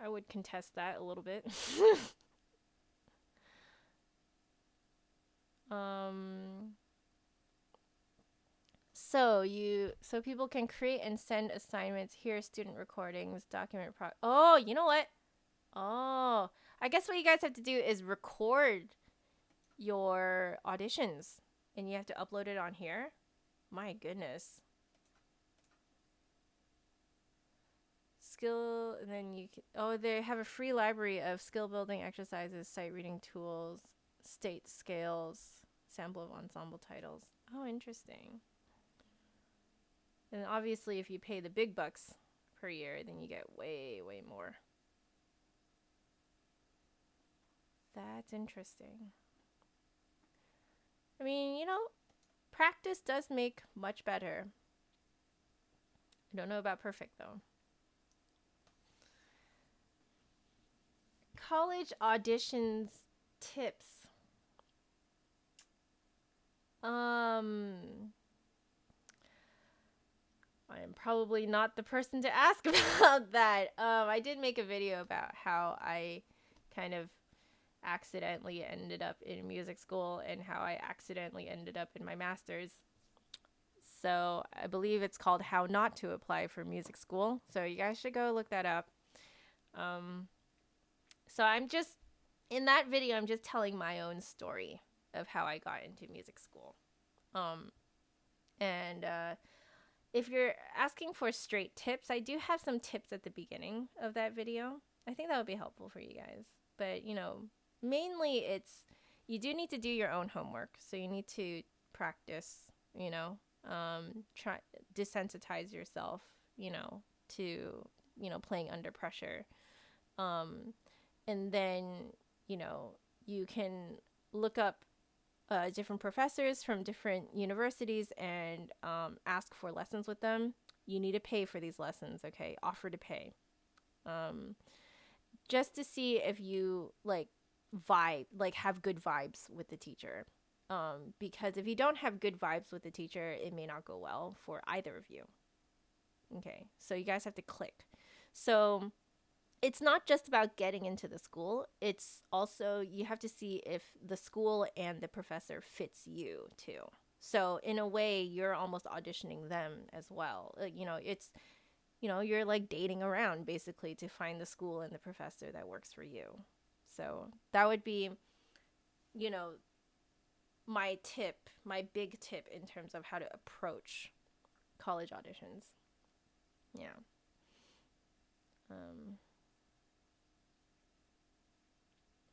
I would contest that a little bit. So people can create and send assignments, hear student recordings, document Oh, you know what? Oh, I guess what you guys have to do is record your auditions and you have to upload it on here. My goodness. Skill, and then you can, they have a free library of skill building exercises, sight reading tools, state scales, sample of ensemble titles. Oh, interesting. And obviously if you pay the big bucks per year, then you get way, way more. That's interesting. I mean, practice does make much better. I don't know about perfect though. College auditions tips. I am probably not the person to ask about that. I did make a video about how I kind of accidentally ended up in music school and how I accidentally ended up in my master's. So I believe it's called How Not to Apply for Music School. So you guys should go look that up. So in that video, I'm just telling my own story of how I got into music school. If you're asking for straight tips, I do have some tips at the beginning of that video. I think that would be helpful for you guys. But, mainly you do need to do your own homework. So you need to practice, try desensitize yourself, to, playing under pressure. And then, you can look up different professors from different universities and ask for lessons with them. You need to pay for these lessons, okay? Offer to pay. Just to see if you have good vibes with the teacher. Because if you don't have good vibes with the teacher, it may not go well for either of you. Okay, so you guys have to click. So it's not just about getting into the school. It's also, you have to see if the school and the professor fits you too. So in a way, you're almost auditioning them as well. It's, you're like dating around basically to find the school and the professor that works for you. So that would be, my big tip in terms of how to approach college auditions. Yeah.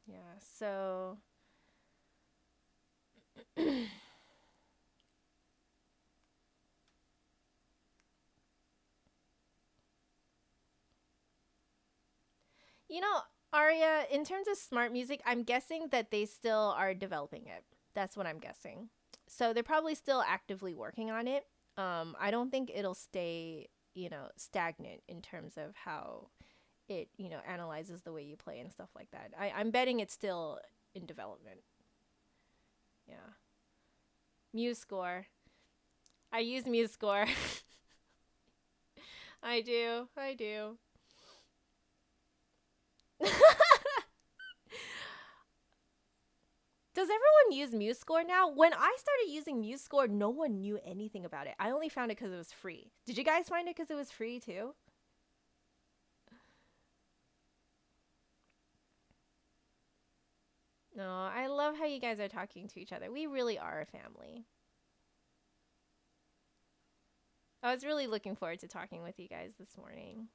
Yeah, so Aria, in terms of smart music, I'm guessing that they still are developing it. That's what I'm guessing. So they're probably still actively working on it. I don't think it'll stay, stagnant in terms of how it, analyzes the way you play and stuff like that. I'm betting it's still in development. Yeah. MuseScore. I use MuseScore. I do. Does everyone use MuseScore now? When I started using MuseScore, no one knew anything about it. I only found it because it was free. Did you guys find it because it was free too? No, I love how you guys are talking to each other. We really are a family. I was really looking forward to talking with you guys this morning.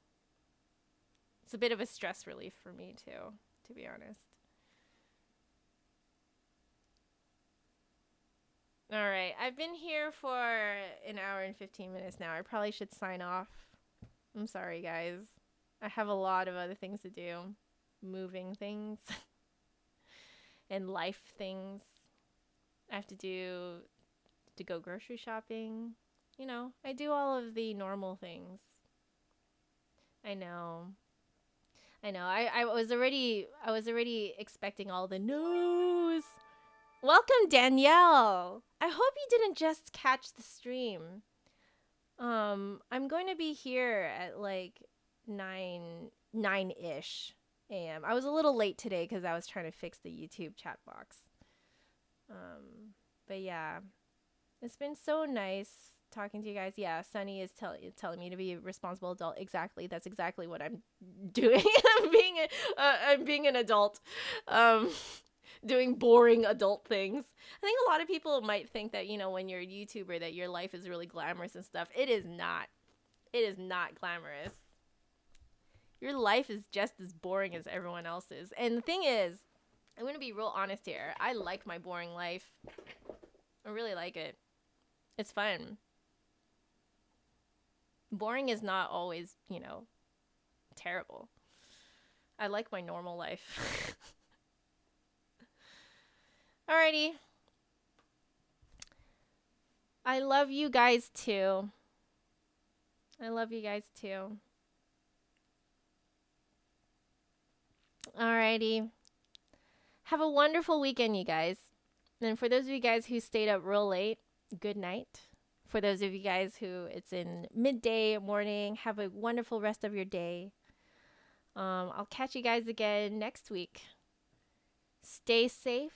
It's a bit of a stress relief for me too, to be honest. All right, I've been here for an hour and 15 minutes now. I probably should sign off. I'm sorry, guys. I have a lot of other things to do. Moving things. And life things. I have to go grocery shopping. I do all of the normal things. I know. I was already expecting all the news. Welcome, Danielle. I hope you didn't just catch the stream. I'm going to be here at like 9-ish a.m. I was a little late today because I was trying to fix the YouTube chat box. But yeah, it's been so nice talking to you guys. Yeah, Sunny is telling me to be a responsible adult. Exactly. That's exactly what I'm doing. I'm being an adult. Doing boring adult things. I think a lot of people might think that, when you're a YouTuber that your life is really glamorous and stuff. It is not. It is not glamorous. Your life is just as boring as everyone else's. And the thing is, I'm going to be real honest here. I like my boring life. I really like it. It's fun. Boring is not always, terrible. I like my normal life. Alrighty. I love you guys too. Alrighty. Have a wonderful weekend, you guys. And for those of you guys who stayed up real late, good night. For those of you guys who it's in midday, morning, have a wonderful rest of your day. I'll catch you guys again next week. Stay safe.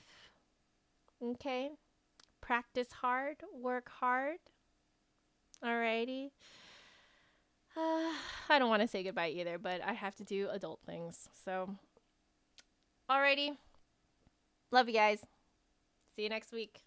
Okay? Practice hard. Work hard. Alrighty. I don't want to say goodbye either, but I have to do adult things. So, alrighty. Love you guys. See you next week.